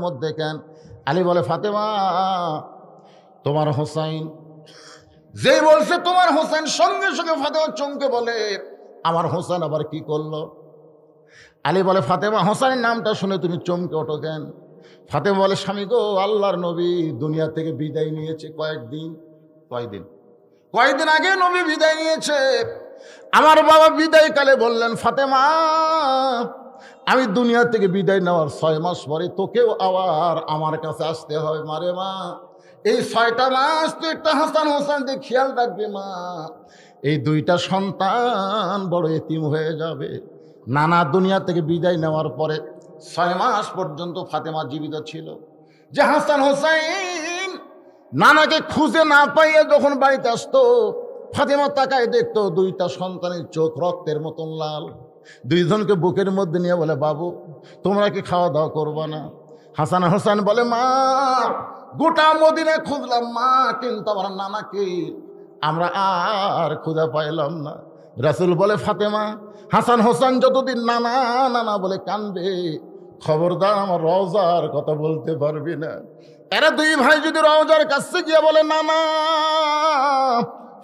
মধ্যে কেন? আলী বলে ফাতেমা তোমার হোসাইন। যেই বলছে তোমার হোসেন, সঙ্গে সঙ্গে ফাতেমা চমকে বলে আমার হোসেন আবার কি করলো? আলী বলে ফাতেমা হোসেনের নামটা শুনে তুমি চমকে ওঠো কেন? ফাতেমা বলে স্বামী গো, আল্লাহর নবী দুনিয়া থেকে বিদায় নিয়েছে কয়েকদিন আগে নবী বিদায় নিয়েছে। আমার বাবা বিদায় কালে বললেন ফাতেমা আমি দুনিয়া থেকে বিদায় নেওয়ার 6 মাস পরে তোকেও আবার আমার কাছে আসতে হবে। মারে মা, এই 6টা মাস তুই একটা হাসান হোসেনকে খেয়াল রাখবে মা, এই 2টা সন্তান বড় এতিম হয়ে যাবে। নানা দুনিয়া থেকে বিদায় নেওয়ার পরে 6 মাস পর্যন্ত ফাতেমা জীবিত ছিল। যে হাসান হোসেন নানাকে খুঁজে না পাইয়ে যখন বাড়িতে আসতো, ফাতেমা তাকায় দেখতো 2টা সন্তানের চোখ রক্তের মতন লাল। 2জনকে বুকের মধ্যে নিয়ে বলে বাবু তোমরা কি খাওয়া দাওয়া করবা না? হাসান হোসেন বলে মা গোটা মদিনায় খুঁজলাম মা, কিন্তু আমার নানাকে আমরা আর খুঁজে পাইলাম না। রাসূল বলে ফাতেমা হাসান হোসেন যতদিন নানা নানা বলে কানবে, খবরদার আমার রওজার কথা বলতে পারবি না। এরা 2 ভাই যদি রওজার কাছে গিয়ে বলে নানা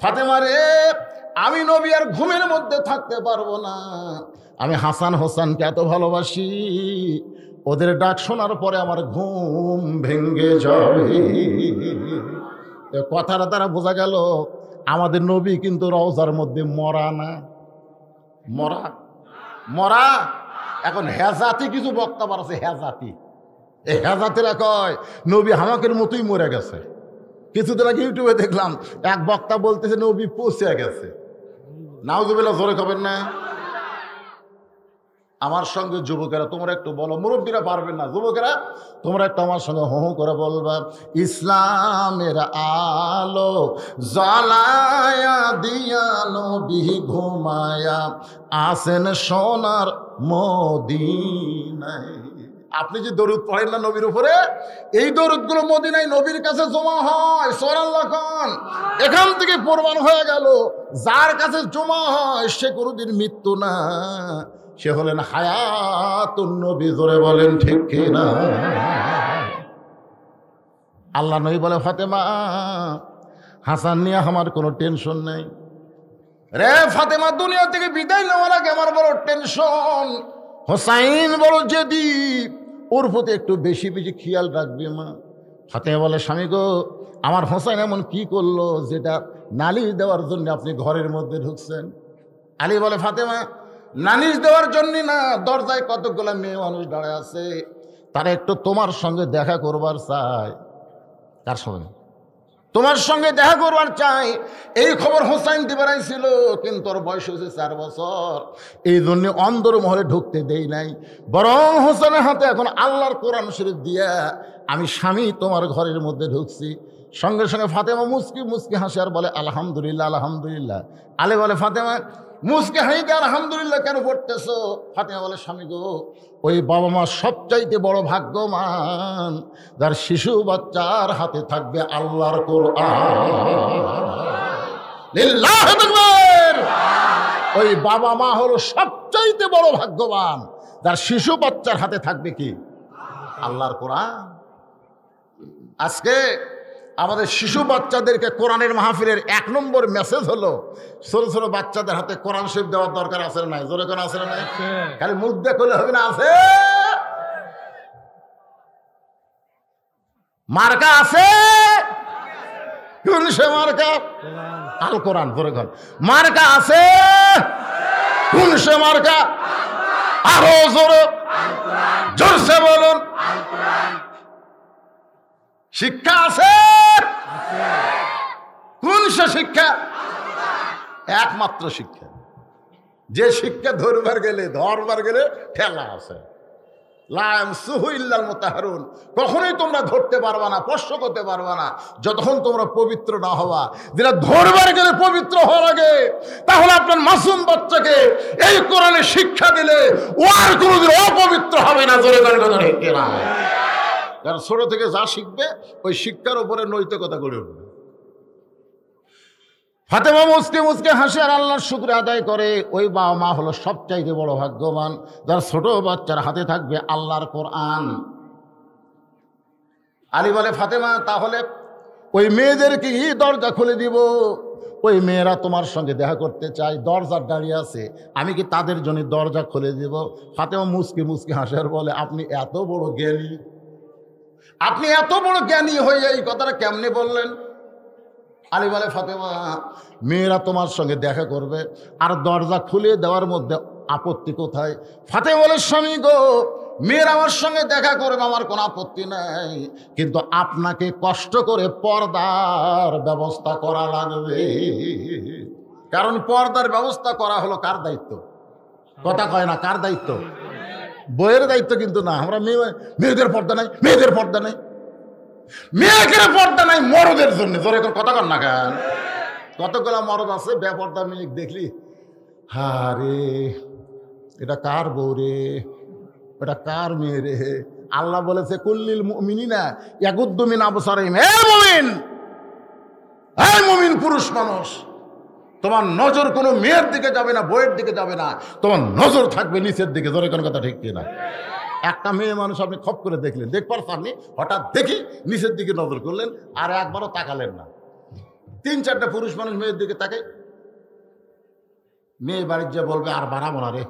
ফাতেমা রে আমি নবী আর ঘুমের মধ্যে থাকতে পারবো না, আমি হাসান হোসেনকে এত ভালোবাসি, ওদের ডাক শোনার পরে আমার ঘুম ভেঙে যাবে। কথাটা দ্বারা বোঝা গেল আমাদের নবী কিন্তু রওজার মধ্যে মরা না। মরা এখন হেজাতি কিছু বক্তব্য আছে, হেজাতি এই হেজাতিরা কয় নবী হামাকের মতোই মরে গেছে। কিছুদিন আগে ইউটিউবে দেখলাম এক বক্তা বলতেছে নবী পৌঁছে গেছে। নাউজুবিল্লাহ, জোরে খবর না। আমার সঙ্গে যুবকেরা তোমরা একটু বলো, মুরব্বীরা পারবেন না, যুবকেরা তোমরা একটু আমার সঙ্গে হো হো করে বলবা ইসলামের আলো জ্বালায়া দিয়া নবী ঘুমায়া আসেন সোনার মদিনায়। আপনি যে দরুদ পড়েন না নবীর উপরে, এই দরুদগুলো মদিনায় নবীর কাছে জমা হয়। সুবহানাল্লাহ খান এখান থেকে প্রমাণ হয়ে গেল যার কাছে জমা হয় সে কোনোদিন মৃত্যু না, সে হলেন হায়াতুন নবী। জোরে বলেন ঠিক কিনা? আল্লাহ নবী বলে ফাতেমা হাসান নিয়ে আমার কোনো টেনশন নেই রে ফাতেমা, দুনিয়া থেকে বিদায় নেওয়ার আগে আমার বড় টেনশন। হোসাইন বড় জেদি, ওর প্রতি একটু বেশি বেশি খেয়াল রাখবে মা। ফাতেমা বলে স্বামী গো, আমার হোসাইন এমন কি করলো যেটা নালিশ দেওয়ার জন্য আপনি ঘরের মধ্যে ঢুকছেন? আলী বলে ফাতেমা নালিশ দেওয়ার জন্য না, দরজায় কতগুলো মেয়ে মানুষ দাঁড়ায় আছে, তারা একটু তোমার সঙ্গে দেখা করবার চায়। তার সঙ্গে তোমার সঙ্গে দেখা করবার চাই। এই খবর হোসাইন দিবারাই ছিল, কিন্তু ওর বয়স হয়েছে 4 বছর, এই জন্য অন্দর মহলে ঢুকতে দেই নাই। বরং হোসেনের হাতে এখন আল্লাহর কোরআন শরীফ দিয়া আমি স্বামী তোমার ঘরের মধ্যে ঢুকছি। সঙ্গে সঙ্গে ফাতেমা মুস্কি মুস্কি হাসে আর বলে আলহামদুলিল্লাহ আলহামদুলিল্লাহ। আলে বলে ফাতেমা মুস্কি হাসিকে আলহামদুলিল্লাহ কেন পড়তেছো? ফাতেমা বলে স্বামী গো, ওই বাবা মা সবচাইতে বড় ভাগ্যবান যার শিশু বাচ্চার হাতে থাকবে আল্লাহর কোরআন। লিল্লাহু আকবার। ওই বাবা মা হলো সবচাইতে বড় ভাগ্যবান যার শিশু বাচ্চার হাতে থাকবে কি? আল্লাহর কোরআন। আজকে আমাদের শিশু বাচ্চাদেরকে কোরআনের মাহফিলের 1 নম্বর মেসেজ হলো ছোট ছোট বাচ্চাদের হাতে কোরআন শরীফ দেওয়ার দরকার আছে না নাই? জোরে কোন আছে না নাই? খালি মুখ দিয়ে করলে হবে না, আছে মার্কা আছে। কোন সে মার্কা? আল কোরআন। জোরে কোন মার্কা আছে? কোন সে মার্কা? আরো জোরে জোরসে বলুন। শিক্ষা আছে? কোন সে শিক্ষা? একমাত্র শিক্ষা, যে শিক্ষা ধরবার গেলে ঠেলা আছে। কখনোই তোমরা ধরতে পারবা না, স্পর্শ করতে পারবা না যতক্ষণ তোমরা পবিত্র না হওয়া। যেটা ধরবার গেলে পবিত্র হওয়ার আগে, তাহলে আপনার মাসুম বাচ্চাকে এই কোরআনে শিক্ষা দিলে ও আর কোনোদিন অপবিত্র হবে না। জোরে না, কারণ ছোট থেকে যা শিখবে ওই শিক্ষার উপরে নৈতিকতা গড়ে উঠবে। ফাতেমা মুসকে মুসকে হাসে আর আল্লাহর শুকর আদায় করে। ওই বাবা মা হলো সবচাইতে বড় ভাগ্যবান যার ছোট বাচ্চার হাতে থাকবে আল্লাহর কোরআন। আলী বলে ফাতেমা তাহলে ওই মেয়েদেরকে দরজা খুলে দিব, ওই মেয়েরা তোমার সঙ্গে দেখা করতে চায়, দরজার দাঁড়িয়ে আছে, আমি কি তাদের জন্য দরজা খুলে দিব? ফাতেমা মুসকি মুসকি হাসার বলে আপনি এত বড় জ্ঞানী, আপনি এত বড় জ্ঞানী হয়ে এই কথাটা কেমনে বললেন? আলী বলে ফাতেমা মেয়েরা তোমার সঙ্গে দেখা করবে আর দরজা খুলে দেওয়ার মধ্যে আপত্তি কোথায়? ফাতেমা বলে স্বামী গো, মেয়েরা আমার সঙ্গে দেখা করবে আমার কোনো আপত্তি নাই, কিন্তু আপনাকে কষ্ট করে পর্দার ব্যবস্থা করা লাগবে। কারণ পর্দার ব্যবস্থা করা হলো কার দায়িত্ব? কথা কয় না, কার দায়িত্ব? বইয়ের দায়িত্ব কিন্তু না। আমরা মেয়েদের পর্দা নাই, মেয়েদের পর্দা নাই, মেয়েদের পর্দা নাই মরদের জন্য। তোর এখন কথা কর না কেন? কতগুলা মরদ আছে বেপর্দা মেয়ে দেখলি, হারে এটা কার বউ রে, এটা কার মেয়ে রে? আল্লাহ বলেছে কুল্লিল মুমিনিনা ইয়াগুদ্দু মিন আবসারিহিম, হে মুমিন, হে মুমিন পুরুষ মানুষ, তোমার নজর কোনো মেয়ের দিকে যাবে না, বইয়ের দিকে যাবে না, তোমার নজর থাকবে নিচের দিকে। জোরে কোন কথা ঠিক কিনা? একটা মেয়ে মানুষ আপনি খপ করে দেখলেন, দেখবার সামনে হঠাৎ দেখি নিচের দিকে নজর করলেন আর একবারও তাকালেন না। 3-4টা পুরুষ মানুষ মেয়ের দিকে তাকায়, মেয়ে বাড়ির যে বলবে আর বাড়াবো না রে।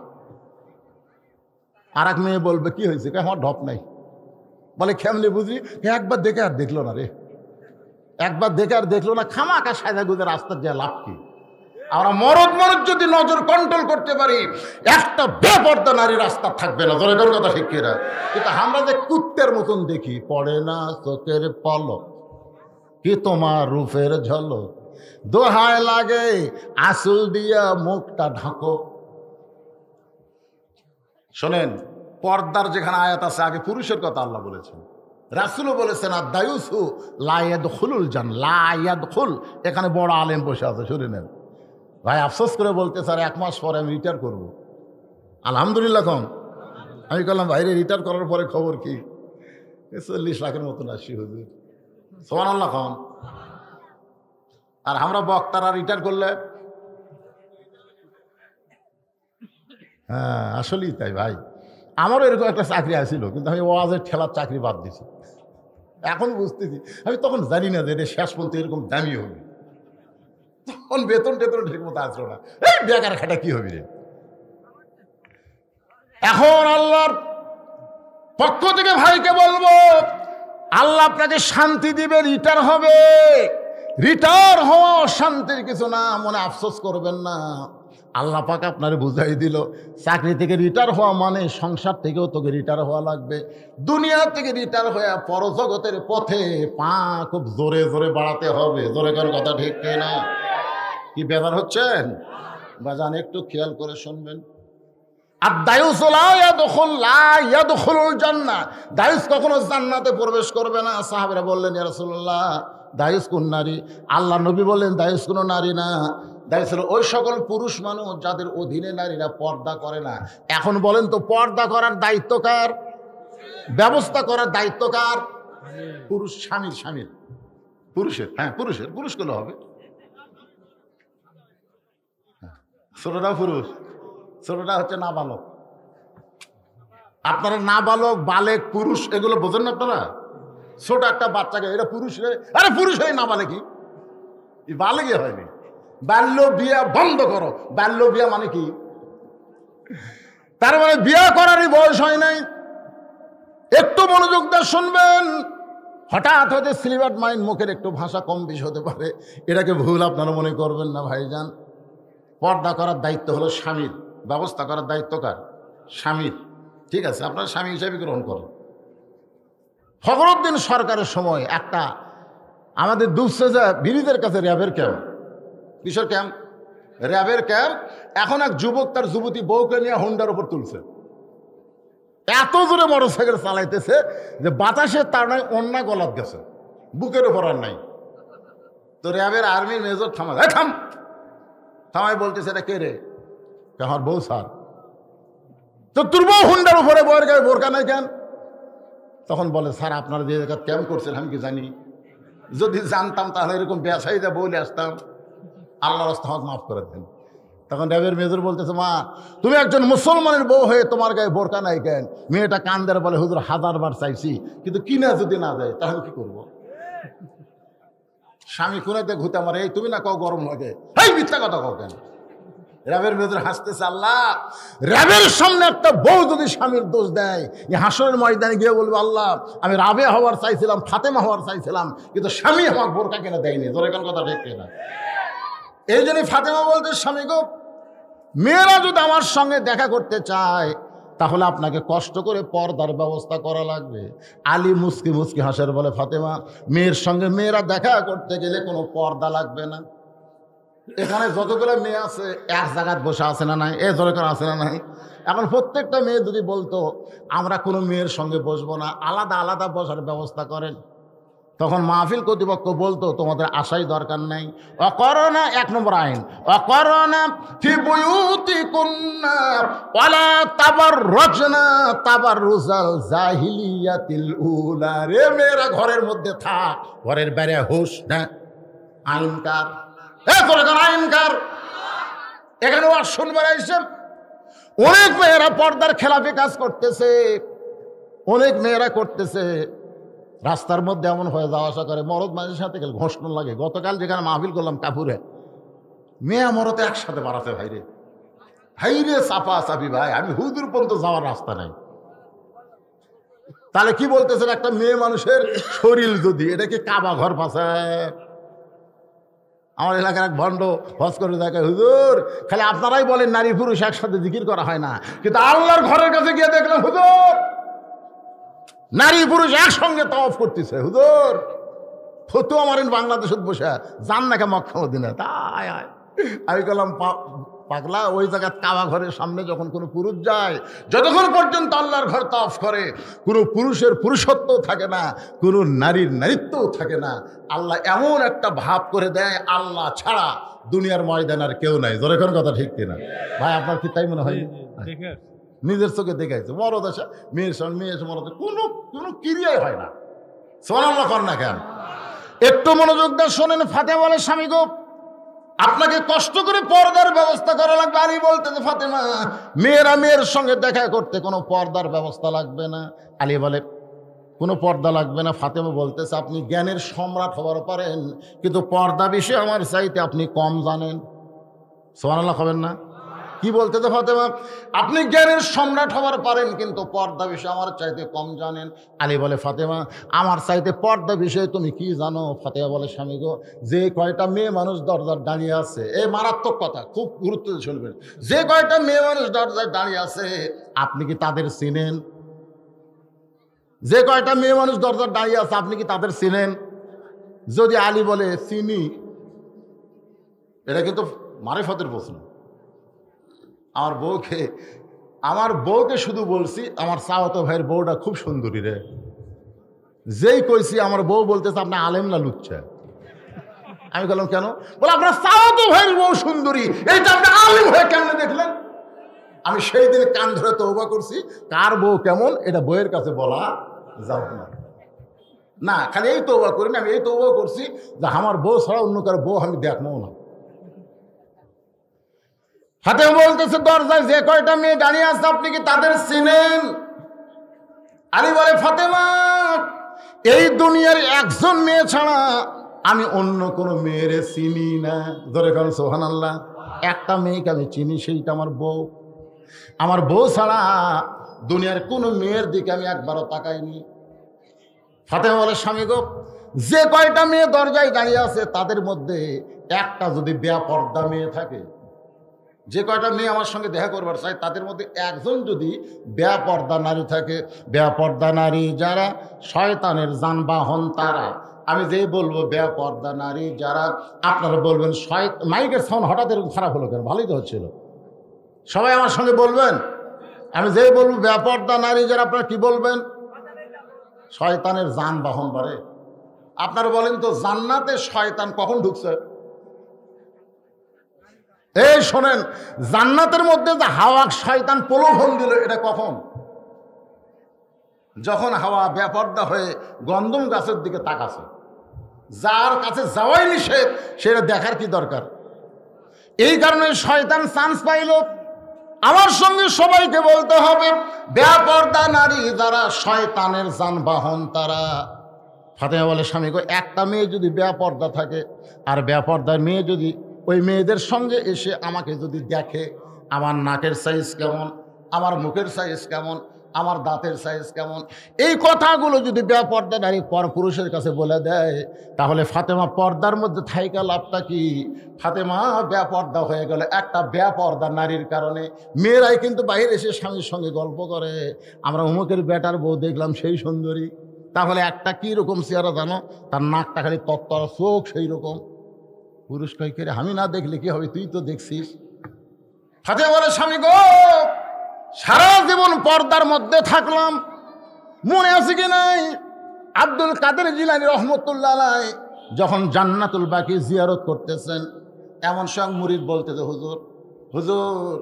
আর এক মেয়ে বলবে কি হয়েছে? আমার ঢপ নাই। বলে কেমনে বুঝি? একবার দেখে আর দেখলো না রে, একবার দেখে আর দেখলো না, খামাকা সাজা গুজে রাস্তার যা লাভ কি? আমরা মরদ যদি নজর কন্ট্রোল করতে পারি, একটা বেপর্দা নারী রাস্তা থাকবে না। ধরে ধরে কথা ঠিক কিনা? কিন্তু আমরা যে কুত্তের মতন দেখি, পড়ে না চোখের পলক কি তোমার রূপের ঝলক, দোহায় লাগে আসল দিয়া মুখটা ঢাকো। শোনেন, পর্দার যেখানে আয়াত আছে আগে পুরুষের কথা আল্লাহ বলেছেন, রাসূলও বলেছেন আর দায়ুসু লা ইয়াদখুলুল জান্নাহ, লা ইয়াদখুল। এখানে বড় আলেম বসে আছে, শুনে নেন ভাই। আফসোস করে বলতে স্যার 1 মাস পরে আমি রিটায়ার করবো। আলহামদুলিল্লাহ কম। আমি বললাম ভাইরে রিটায়ার করার পরে খবর কি? 40 লাখের মতন আসি হুজুর, সুবহানাল্লাহ কম। আর আমরা বক্তারা রিটায়ার করলে, হ্যাঁ আসলেই তাই ভাই। আমারও এরকম একটা চাকরি আসছিল, কিন্তু আমি ওয়াজের ঠেলার চাকরি বাদ দিছি। এখন বুঝতেছি, আমি তখন জানি না যে এটা শেষ পর্যন্ত এরকম দামি হবে। তখন বেতন টেতন ঠিক মতো আসলো না, এই বেকার খাটা কি হবে রে। এখন আল্লাহর পক্ষ থেকে ভাইকে বলবো, আল্লাহ আপনাকে শান্তি দিবে, রিটায়ার হবে। রিটায়ার হওয়া শান্তির কিছু না, মনে আফসোস করবেন না। আল্লাহ পাক আপনারে বুঝাই দিল, চাকরি থেকে রিটায়ার হওয়া মানে সংসার থেকেও তোকে রিটায়ার হওয়া লাগবে। দুনিয়া থেকে রিটায়ার হয়ে পরজগতের পথে পা খুব জোরে জোরে বাড়াতে হবে। জোরে কারো কথা ঠিক না? কি ব্যাপার হচ্ছেন বাজান? একটু খেয়াল করে শুনবেন। আর দায়ুস লা ইয়াদখুলুল জান্নাহ, দায়ুস কখনো জান্নাতে প্রবেশ করবে না। সাহাবীরা বললেন ইয়া রাসূলুল্লাহ, দায়ুস কোন নারী? আল্লাহ নবী বললেন দায়ুস কোনো নারী না, দায়ুস হলো ওই সকল পুরুষ মানুষ যাদের অধীনে নারীরা পর্দা করে না। এখন বলেন তো, পর্দা করার দায়িত্ব কার? ব্যবস্থা করার দায়িত্ব কার? পুরুষ। স্বামীর পুরুষের। হ্যাঁ পুরুষের, পুরুষগুলো হবে। ছোটটা পুরুষ, ছোটটা হচ্ছে নাবালক। আপনারা নাবালক, বালেক, পুরুষ এগুলো বোঝেন না আপনারা? ছোট একটা বাচ্চাকে এটা পুরুষ রে, আরে পুরুষ হয়ে নাবালেকি, বালেকে হয়নি। বাল্য বিয়া বন্ধ করো। বাল্য বিয়া মানে কি? তার মানে বিয়া করারই বয়স হয় নাই। একটু মনোযোগ দিয়ে শুনবেন। হঠাৎ হয়তো সিলিবার্ড মাইন্ড, মুখের একটু ভাষা কম বেশি হতে পারে, এটাকে ভুল আপনারা মনে করবেন না ভাইজান। পর্দা করার দায়িত্ব হলো স্বামীর, ব্যবস্থা করার দায়িত্ব কার? স্বামীর। ঠিক আছে, আপনারা স্বামী হিসেবে গ্রহণ করেন। ফখরুদ্দিন সরকারের সময় একটা আমাদের দুঃসেজা বিরিদের কাছে র্যাবের ক্যাম্প, কিশোর ক্যাম্প, র্যাবের ক্যাম্প। এখন এক যুবক তার যুবতী বউকে নিয়ে হোন্ডার উপর তুলছে, এত জোরে মোটরসাইকেল চালাইতেছে যে বাতাসের তার নয় অন্য গলাত গেছে, বুকের উপর আর নাই। তো র্যাবের আর্মির মেজর থামাই বলতেছে এটা কে রে? আমার বউ স্যার। তো তোর বউ হুন্ডার উপরে বউয়ের গায়ে বোরকা নাই কেন? তখন বলে স্যার আপনারা যে জায়গা ক্যাম্প করছেন আমি কি জানি? যদি জানতাম তাহলে এরকম বেসাইদা বলে আসতাম। আল্লাহর রাস্তায় মাফ করে দেন। তখন র্যাবের মেজর বলতেছে, মা তুমি একজন মুসলমানের বউ হয়ে তোমার গায়ে বোরকা নাই কেন? মেয়েটা কান্দের বলে, হুজুর 1000বার চাইছি, কিন্তু কিনা যদি না দেয় তাহলে কি করব? স্বামী কোনাতে ঘুতে আমার, এই তুমি না কও গরম লাগে, এই মিথ্যা কথা কও কেন? র্যাবের মেজর হাসতেছে, আল্লাহ র্যাবের সামনে একটা বউ যদি স্বামীর দোষ দেয়, হাসরের ময়দানে গিয়ে বলবে, আল্লাহ আমি রাবে হওয়ার চাইছিলাম, ফাতেমা হওয়ার চাইছিলাম, কিন্তু স্বামী আমার বোরকা কিনে দেয়নি। তোর এখন কথা ঠিক কিনা? এই জন্যই ফাতেমা বলতে, স্বামী গো, মেয়েরা যদি আমার সঙ্গে দেখা করতে চায় তাহলে আপনাকে কষ্ট করে পর্দার ব্যবস্থা করা লাগবে। আলী মুস্কি মুস্কি হাসের বলে, ফাতেমা মেয়ের সঙ্গে মেয়েরা দেখা করতে গেলে কোনো পর্দা লাগবে না। এখানে যতগুলো মেয়ে আছে এক জায়গায় বসে আছে না নাই? যতক্ষণ আছে না নাই? এখন প্রত্যেকটা মেয়ে যদি বলতো আমরা কোনো মেয়ের সঙ্গে বসবো না, আলাদা আলাদা বসার ব্যবস্থা করেন, তখন মাহফিল কর্তৃপক্ষ বলতো তোমাদের আসাই দরকার নাই। অকরনা, 1 নম্বর আইন, অকরনা ফি বুয়ুতিকুন্না ওয়ালা তাবাররুজনা তাবাররুজাল জাহিলিয়াতিল উলা। রে মেয়েরা ঘরের মধ্যে থাক, ঘরের বাইরে হোস না। আইনকার, আইনকার এখানে আর শুনবার আইসেন। অনেক মেয়েরা পর্দার খেলাফি কাজ করতেছে, অনেক মেয়েরা করতেছে। রাস্তার মধ্যে এমন হয়ে যাওয়া আসা করে, মরদ মানুষের সাথে গেলে ঘোষণ লাগে। গতকাল যেখানে মাহফিল করলাম কাপুরে, মেয়ে মরদ একসাথে বাড়াতে ভাইরে, ভাইরে চাপা চাপি ভাই, আমি হুদুর পর্যন্ত যাওয়ার রাস্তা নাই। তাহলে কি বলতেছেন, একটা মেয়ে মানুষের শরীর যদি, এটা কি কাবা ঘর পাশায়? আমার এলাকার এক ভণ্ড হজ করে দেখে, হুজুর খালি আপনারাই বলেন নারী পুরুষ একসাথে জিকির করা হয় না, কিন্তু আল্লাহর ঘরের কাছে গিয়ে দেখলাম হুজুর নারী পুরুষ একসঙ্গে তাওয়াফ করতেছে। হুজুর ফতুয়া মারেন বাংলাদেশত বসে, যান নাকি মক্কা মদিনা? তাই আমি বললাম, পাগলা, ওই জায়গায় কাবা ঘরের সামনে যখন কোনো পুরুষ যায়, যতক্ষণ পর্যন্ত আল্লাহর ঘর তাওয়াফ করে, কোনো পুরুষের পুরুষত্বও থাকে না, কোনো নারীর নারীত্বও থাকে না। আল্লাহ এমন একটা ভাব করে দেয়, আল্লাহ ছাড়া দুনিয়ার ময়দান আর কেউ নাই। যখন কথা ঠিক কিনা ভাই? আপনার কি তাই মনে হয়? নিজের চোখে দেখাইছে, মরদ আসে মেয়ের সঙ্গে, মেয়ের মরদ কোনো কোনো ক্রিয়াই হয় না। সুবহানাল্লাহ কর না কেন? একটু মনোযোগ দিয়ে শোনেন। ফাতেমা বলে, স্বামী গো, আপনাকে কষ্ট করে পর্দার ব্যবস্থা করা লাগবে। আলী বলতেছে, ফাতেমা মেয়েরা মেয়ের সঙ্গে দেখা করতে কোনো পর্দার ব্যবস্থা লাগবে না। আলী বলে, কোনো পর্দা লাগবে না। ফাতেমা বলতেছে, আপনি জ্ঞানের সম্রাট হবার পারেন, কিন্তু পর্দা বিষয়ে আমার চাইতে আপনি কম জানেন। সুবহানাল্লাহ হবেন না? কি বলতেছে ফাতেমা, আপনি জ্ঞানের সম্রাট হবার পারেন, কিন্তু পর্দা বিষয়ে আমার চাইতে কম জানেন। আলী বলে, ফাতেমা আমার চাইতে পর্দা বিষয়ে তুমি কি জানো? ফাতেমা বলে, স্বামী গো, যে কয়টা মেয়ে মানুষ দরজার দাঁড়িয়ে আছে, এই মারাত্মক কথা, খুব গুরুত্ব দিয়ে শুনবেন, যে কয়টা মেয়ে মানুষ দরজায় দাঁড়িয়ে আছে আপনি কি তাদের চিনেন? যে কয়টা মেয়ে মানুষ দরজার দাঁড়িয়ে আছে আপনি কি তাদের চিনেন? যদি আলী বলে চিনি, এটা কিন্তু মারিফতের প্রশ্ন। আমার বউকে শুধু বলছি আমার চাওয়াতো ভাইয়ের বউটা খুব সুন্দরী রে। যেই কইছি আমার বউ বলতেছে আপনি আলেম না লুচ্ছা। আমি বললাম কেন? বলে আপনার চাওয়াতো ভাইয়ের বউ সুন্দরী, এইটা আপনি আলেম হয়ে কেমনে দেখলেন? আমি সেই দিন কান ধরে তওবা করছি, কার বউ কেমন এটা বইয়ের কাছে বলা যাও না। না খালি এই তওবা করিনি, আমি এই তওবা করছি যে আমার বউ ছাড়া অন্য কারো বউ আমি দেখবো না। ফাতেমা বলতেছে, দরজায় যে কয়টা মেয়ে দাঁড়িয়ে আছে আপনি কি তাদের চিনেন? আলী বলে, ফাতেমা এই দুনিয়ার একজন মেয়ে ছাড়া আমি অন্য কোনো মেয়েরে চিনি না। ধরে কারণ সুবহানাল্লাহ, একটা মেয়েকে আমি চিনি, সেইটা আমার বউ। আমার বউ ছাড়া দুনিয়ার কোনো মেয়ের দিকে আমি একবারও তাকাইনি। ফাতেমা বলে, স্বামী গো, যে কয়টা মেয়ে দরজায় দাঁড়িয়ে আছে তাদের মধ্যে একটা যদি বেপর্দা মেয়ে থাকে, যে কয়টা মেয়ে আমার সঙ্গে দেখা করবার চাই তাদের মধ্যে একজন যদি বেপর্দা নারী থাকে, বেপর্দা নারী যারা শয়তানের যানবাহন তারা। আমি যেই বলবো বেপর্দা নারী যারা, আপনারা বলবেন মাইকের সাউন্ড হঠাৎ এরকম খারাপ হলো কেন? ভালোই তো হচ্ছিল, সবাই আমার সঙ্গে বলবেন। আমি যেই বলবো বেপর্দা নারী যারা, আপনারা কি বলবেন? শয়তানের যানবাহন বাড়ে। আপনারা বলেন তো, জান্নাতে শয়তান কখন ঢুকছে? এই শোনেন, জান্নাতের মধ্যে যে হাওয়া শয়তান প্রলোভন দিল, এটা কখন? যখন হাওয়া বেপর্দা হয়ে গন্ধম গাছের দিকে তাকাছে, যার কাছে যাওয়াই নিষেধ, সেটা দেখার কি দরকার? এই কারণে শয়তান চান্স পাইল। আমার সঙ্গে সবাইকে বলতে হবে, বেপরদা নারী যারা শয়তানের যানবাহন তারা। ফাতেমা বলে, স্বামী গো, একটা মেয়ে যদি বেপরদা থাকে আর বেপরদার মেয়ে যদি ওই মেয়েদের সঙ্গে এসে আমাকে যদি দেখে, আমার নাকের সাইজ কেমন, আমার মুখের সাইজ কেমন, আমার দাঁতের সাইজ কেমন, এই কথাগুলো যদি বেপরদা নারী পরপুরুষের কাছে বলে দেয়, তাহলে ফাতেমা পর্দার মধ্যে থাইকা লাভটা কি? ফাতেমা বেপরদা হয়ে গেল একটা বেপরদা নারীর কারণে। মেয়েরাই কিন্তু বাইরে এসে স্বামীর সঙ্গে গল্প করে, আমরা অমুকের বেটার বউ দেখলাম সেই সুন্দরী। তাহলে একটা কি রকম চেহারা জানো? তার নাকটা খালি তত্তর, চোখ সেই রকম। পুরুষ কয়, কে রে, আমি না দেখলে কি হবে, তুই তো দেখছিস। ফাতেমা বলে, স্বামী গো, সারা জীবন পর্দার মধ্যে থাকলাম, মনে আছে কি নাই আব্দুল কাদের জিলানী রহমতুল্লাহ আলাইহ যখন জান্নাতুল বাকি জিয়ারত করতেছেন, এমন সঙ্গ মুরিদ বলতেছে, হুজুর হুজুর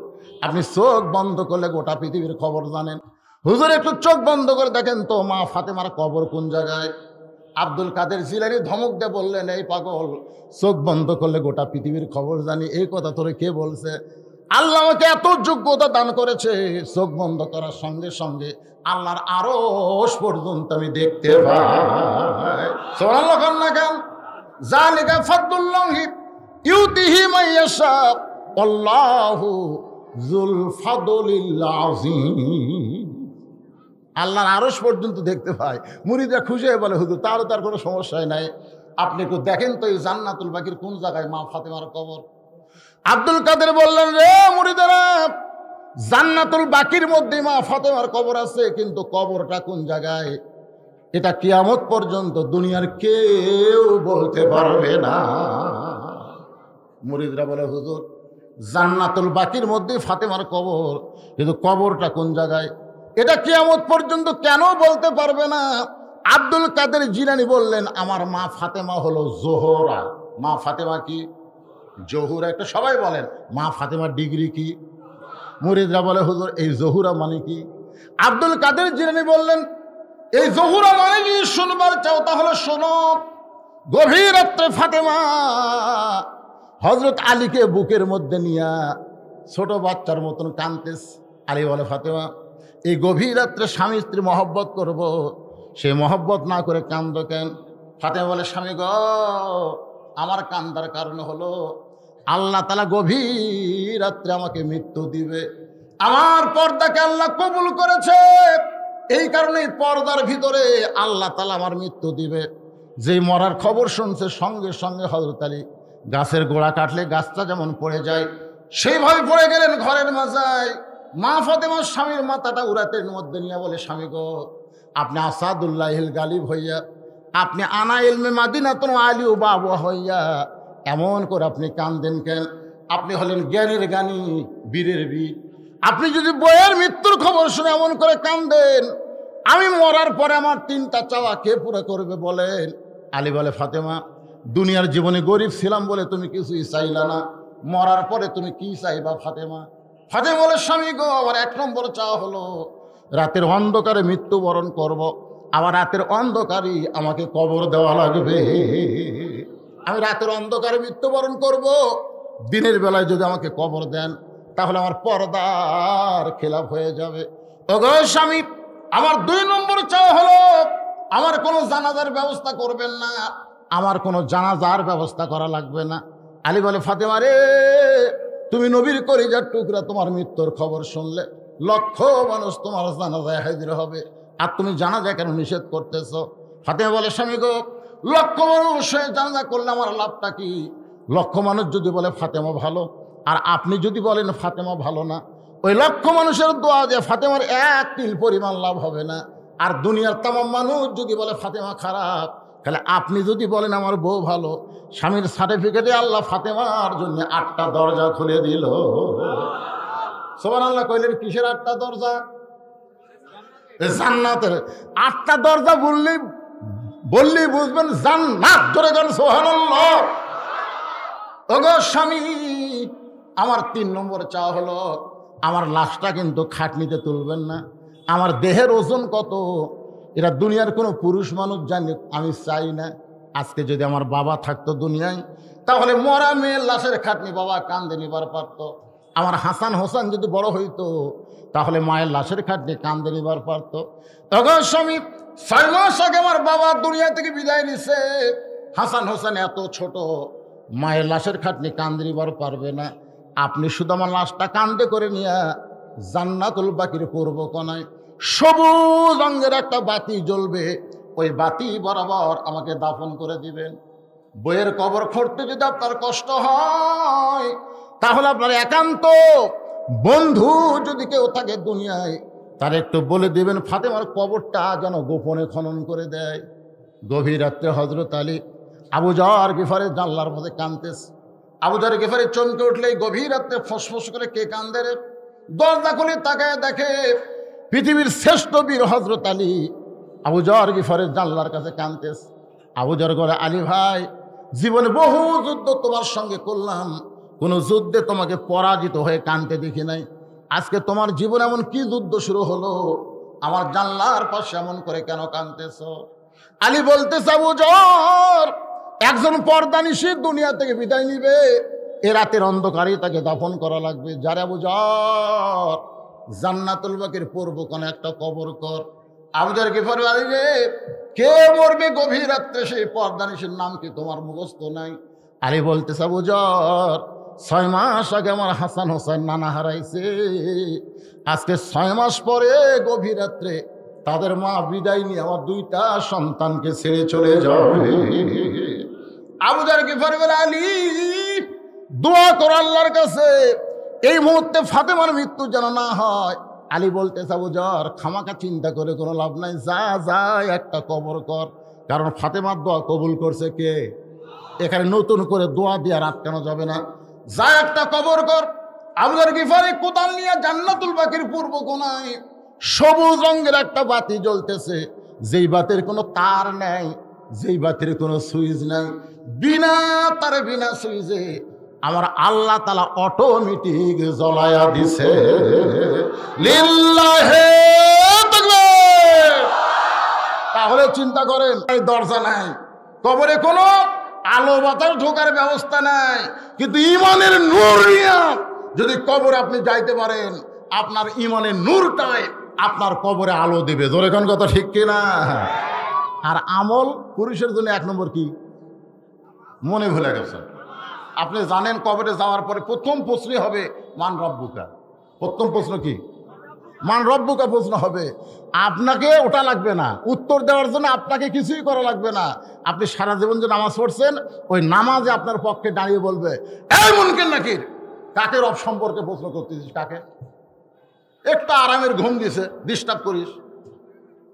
আপনি চোখ বন্ধ করলে গোটা পৃথিবীর খবর জানেন। হুজুর একটু চোখ বন্ধ করে দেখেন তো মা ফাতেমার কবর কোন জায়গায়। আব্দুল কাদের জিলানী ধমক দিয়ে বললেন, এই পাগল, চোখ বন্ধ করলে গোটা পৃথিবীর খবর জানি, এই কথা তোরে কে বলছে? আল্লাহ আমাকে এত যোগ্যতা দান করেছে, চোখ বন্ধ করার সঙ্গে সঙ্গে আল্লাহর আরশ পর্যন্ত আমি দেখতে পাই। সুবহানাল্লাহ না কেন? যালিকা ফাদলুল্লাহি ইউতিহি মাইয়াশা আল্লাহু যুল ফাদলিল আযীম। আল্লাহর আরশ পর্যন্ত দেখতে পায়। মুরিদরা খুশি হয়ে বলে, হুজুর তার কোনো সমস্যাই নাই, আপনি একটু দেখেন তো এই জান্নাতুল বাকির কোন জায়গায় মা ফাতেমার কবর। আব্দুল কাদের বললেন, রে মুরিদেরা, জান্নাতুল বাকির মধ্যে মা ফাতেমার কবর আছে, কিন্তু কবরটা কোন জায়গায় এটা কিয়ামত পর্যন্ত দুনিয়ার কেউ বলতে পারবে না। মুরিদরা বলে, হুজুর জান্নাতুল বাকির মধ্যে ফাতেমার কবর, কিন্তু কবরটা কোন জায়গায় এটা কিয়ামত পর্যন্ত কেন বলতে পারবে না? আব্দুল কাদের জিলানী বললেন, আমার মা ফাতেমা হলো জোহরা। মা ফাতেমা কি? জহুরা। একটা সবাই বলেন, মা ফাতেমার ডিগ্রি কি? মুরিদরা বলে, হুজুর এই জহুরা মানে কি? আব্দুল কাদের জিলানী বললেন, এই জহুরা মানে কি শুনবার চাও তাহলে শোনো। গভীর রাত্রে ফাতেমা হযরত আলীকে বুকের মধ্যে নিয়া ছোট বাচ্চার মতন কাঁদতেস। আলী বলে, ফাতেমা এই গভীর রাত্রে স্বামী স্ত্রী মহব্বত করব, সে মহব্বত না করে কাঁদো কেন? ফাতেমা বলে, স্বামী গো, আমার কান্দার কারণ হলো আল্লাহ তাআলা গভীর রাত্রে আমাকে মৃত্যু দিবে। আমার পর্দাকে আল্লাহ কবুল করেছে, এই কারণেই পর্দার ভিতরে আল্লাহ তাআলা আমার মৃত্যু দিবে। যেই মরার খবর শুনছে সঙ্গে সঙ্গে হযরত আলী গাছের গোড়া কাটলে গাছটা যেমন পড়ে যায় সেইভাবে পড়ে গেলেন ঘরের মাজায়। মা ফাতেমার স্বামীর মাথাটা উরাতের মধ্যে নিয়ে বলে, স্বামী গো, আপনি আসাদুল্লাহিল গালিব হইয়া, আপনি আনা ইলমে মাদিনাতুল আলী ও বাবা হইয়া এমন করে আপনি কান্দেন কেন? আপনি হলেন জ্ঞানের জ্ঞানী, বীরের বীর। আপনি যদি বইয়ের মৃত্যুর খবর শুনে এমন করে কান্দেন, আমি মরার পরে আমার তিনটা চাওয়া কে পুরো করবে বলেন? আলী বলে, ফাতেমা দুনিয়ার জীবনে গরিব ছিলাম বলে তুমি কিছুই চাইলা না, মরার পরে তুমি কি চাইবা ফাতেমা? ফাতেমা বলে, স্বামী গো, আমার এক নম্বর চাওয়া হলো রাতের অন্ধকারে মৃত্যুবরণ করব, আবার রাতের অন্ধকারই আমাকে কবর দেওয়া লাগবে। আমি রাতের অন্ধকারে মৃত্যুবরণ করব, দিনের বেলায় যদি আমাকে কবর দেন তাহলে আমার পর্দার খেলাফ হয়ে যাবে। ওগো স্বামী, আমার দুই নম্বর চাওয়া হলো আমার কোনো জানাজার ব্যবস্থা করবেন না, আমার কোনো জানাজার ব্যবস্থা করা লাগবে না। আলী বলে, ফাতেমা রে, তুমি নবীর কলিজার টুকরা, তোমার মৃত্যুর খবর শুনলে লক্ষ মানুষ তোমার জানাজায় হাজির হবে, আর তুমি জানাজা কেন নিষেধ করতেছ? ফাতেমা বলে, স্বামী গো, লক্ষ মানুষ জানাজা করলে আমার লাভটা কি? লক্ষ মানুষ যদি বলে ফাতেমা ভালো, আর আপনি যদি বলেন ফাতেমা ভালো না, ওই লক্ষ মানুষের দোয়া দিয়ে ফাতেমার এক তিল পরিমাণ লাভ হবে না। আর দুনিয়ার তামাম মানুষ যদি বলে ফাতেমা খারাপ, তাহলে আপনি যদি বলেন আমার বউ ভালো, স্বামীর সার্টিফিকেটে আল্লাহ ফাতেমার জন্য 8টা দরজা খুলে দিল। সুবহানাল্লাহ কইলেন, কিসের 8টা দরজা? জান্নাতের 8টা দরজা বললেই বুঝবেন জান্নাত। ধরে গেল সুবহানাল্লাহ। ওগো স্বামী, আমার 3 নম্বর চাওয়া হলো আমার লাশটা কিন্তু খাটনিতে তুলবেন না। আমার দেহের ওজন কত এটা দুনিয়ার কোনো পুরুষ মানুষ জানে, আমি চাই না। আজকে যদি আমার বাবা থাকতো দুনিয়ায়, তাহলে মরা মেয়ের লাশের খাটনি বাবা কান্দে নিবার পারত। আমার হাসান হোসেন যদি বড় হইতো তাহলে মায়ের লাশের খাটনি কান্দে নিবার পারত। তখন স্বামী 6 মাস আগে আমার বাবা দুনিয়া থেকে বিদায় নিছে। হাসান হোসেন এত ছোট, মায়ের লাশের খাটনি কান্দে নিবার পারবে না। আপনি শুধু আমার লাশটা কান্দে করে নিয়ে জান্নাতুল বাকির পূর্ব কোনায় সবুজ রঙের একটা বাতি জ্বলবে, ওই বাতি বরাবর আমাকে দাফন করে দিবেন। বইয়ের কবর খুঁড়তে যদি আপনার কষ্ট হয়, তাহলে আপনার একান্ত বন্ধু যদি কেউ থাকে দুনিয়ায়, তার একটু বলে দিবেন ফাতেমার কবরটা যেন গোপনে খনন করে দেয়। গভীর রাত্রে হযরত আলী আবু যর গিফারের জানলার মধ্যে কাঁদতেছে। আবু যর গিফারি চমকে উঠলেই গভীর রাত্রে ফসফস করে কে কান্দে রে? দরজা খুলে তাকায় দেখে পৃথিবীর শ্রেষ্ঠ বীর হযরত আলী আবু যর গিফারের জানলার কাছে কাঁদতেছে। আবু যর বলে, আলী ভাই, জীবনে বহু যুদ্ধ তোমার সঙ্গে করলাম, কোন যুদ্ধে তোমাকে পরাজিত হয়ে কাঁদতে দেখি নাই। আজকে তোমার জীবন এমন কি যুদ্ধ শুরু হলো, আমার জানলার পাশে এমন করে কেন কাঁদতেছ? আলী বলতেছে, আবু যর, একজন পর্দানিশী দুনিয়া থেকে বিদায় নিবে, এ রাতের অন্ধকারেই তাকে দাফন করা লাগবে। যারা আবু যর জান্নাতুল বাকির পূর্ব কোণে একটা কবর কর। আবু যর গিফারি, আলী রে, কে মরবে গভীর রাত্রে সেই পর্দানিশীর নাম কি তোমার মুখস্থ নাই? আলী বলতেছে, আবু যর, 6 মাস আগে আমার হাসান হোসেন নানা হারাইছে, আজকে 6 মাস পরে গভীর রাত্রে তাদের মা বিদায় নিয়ে আমার 2টা সন্তানকে ছেড়ে চলে যাবে। আবু যর গিফারি বলে, আলী, দোয়া কর আল্লাহর কাছে এই মুহূর্তে ফাতেমার মৃত্যু যেন না হয়। আলী বলতেছে, আবু যর, খামাকা চিন্তা করে কোনো লাভ নাই, যা যা একটা কবর কর, কারণ ফাতেমার দোয়া কবুল করছে কে? এখানে নতুন করে দোয়া দিয়ে রাত কেন যাবে না? যা একটা কবর কর। আবু যর গিফারি কোদাল নিয়ে জান্নাতুল বাকির পূর্ব কোণায় সবুজ রঙের একটা বাতি জ্বলতেছে, যেই বাতির কোনো তার নেই, যেই বাতির কোনো সুইচ নাই, বিনা তারে বিনা সুইচে আমার আল্লাহ তাআলা অটোমেটিক জ্বলায়া দিছে। লিল্লাহে তাকবীর। তাহলে চিন্তা করেন, এই দরজা নাই, কবরে কোনো আলো বাতাস ঢোকার ব্যবস্থা নাই, কিন্তু ইমানের নূর নিয়ে যদি কবরে আপনি যাইতে পারেন, আপনার ইমানের নূরটাই আপনার কবরে আলো দিবে। জোরে কোন কথা ঠিক কিনা? আর আমল পুরুষের জন্য 1 নম্বর কি? মনে ভুলে গেছে। আপনি জানেন কবরে যাওয়ার পরে প্রথম প্রশ্ন হবে মান রব্বুকা। প্রথম প্রশ্ন কি? মান রব্বুকা প্রশ্ন হবে। আপনাকে ওটা লাগবে না, উত্তর দেওয়ার জন্য আপনাকে কিছুই করা লাগবে না। আপনি সারা জীবন যে নামাজ পড়ছেন, ওই নামাজে আপনার পক্ষে দাঁড়িয়ে বলবে, এই মুনকির নাকির, কাকে রব সম্পর্কে প্রশ্ন করতেছিস? কাকে? একটা আরামের ঘুম দিছে, ডিস্টার্ব করিস।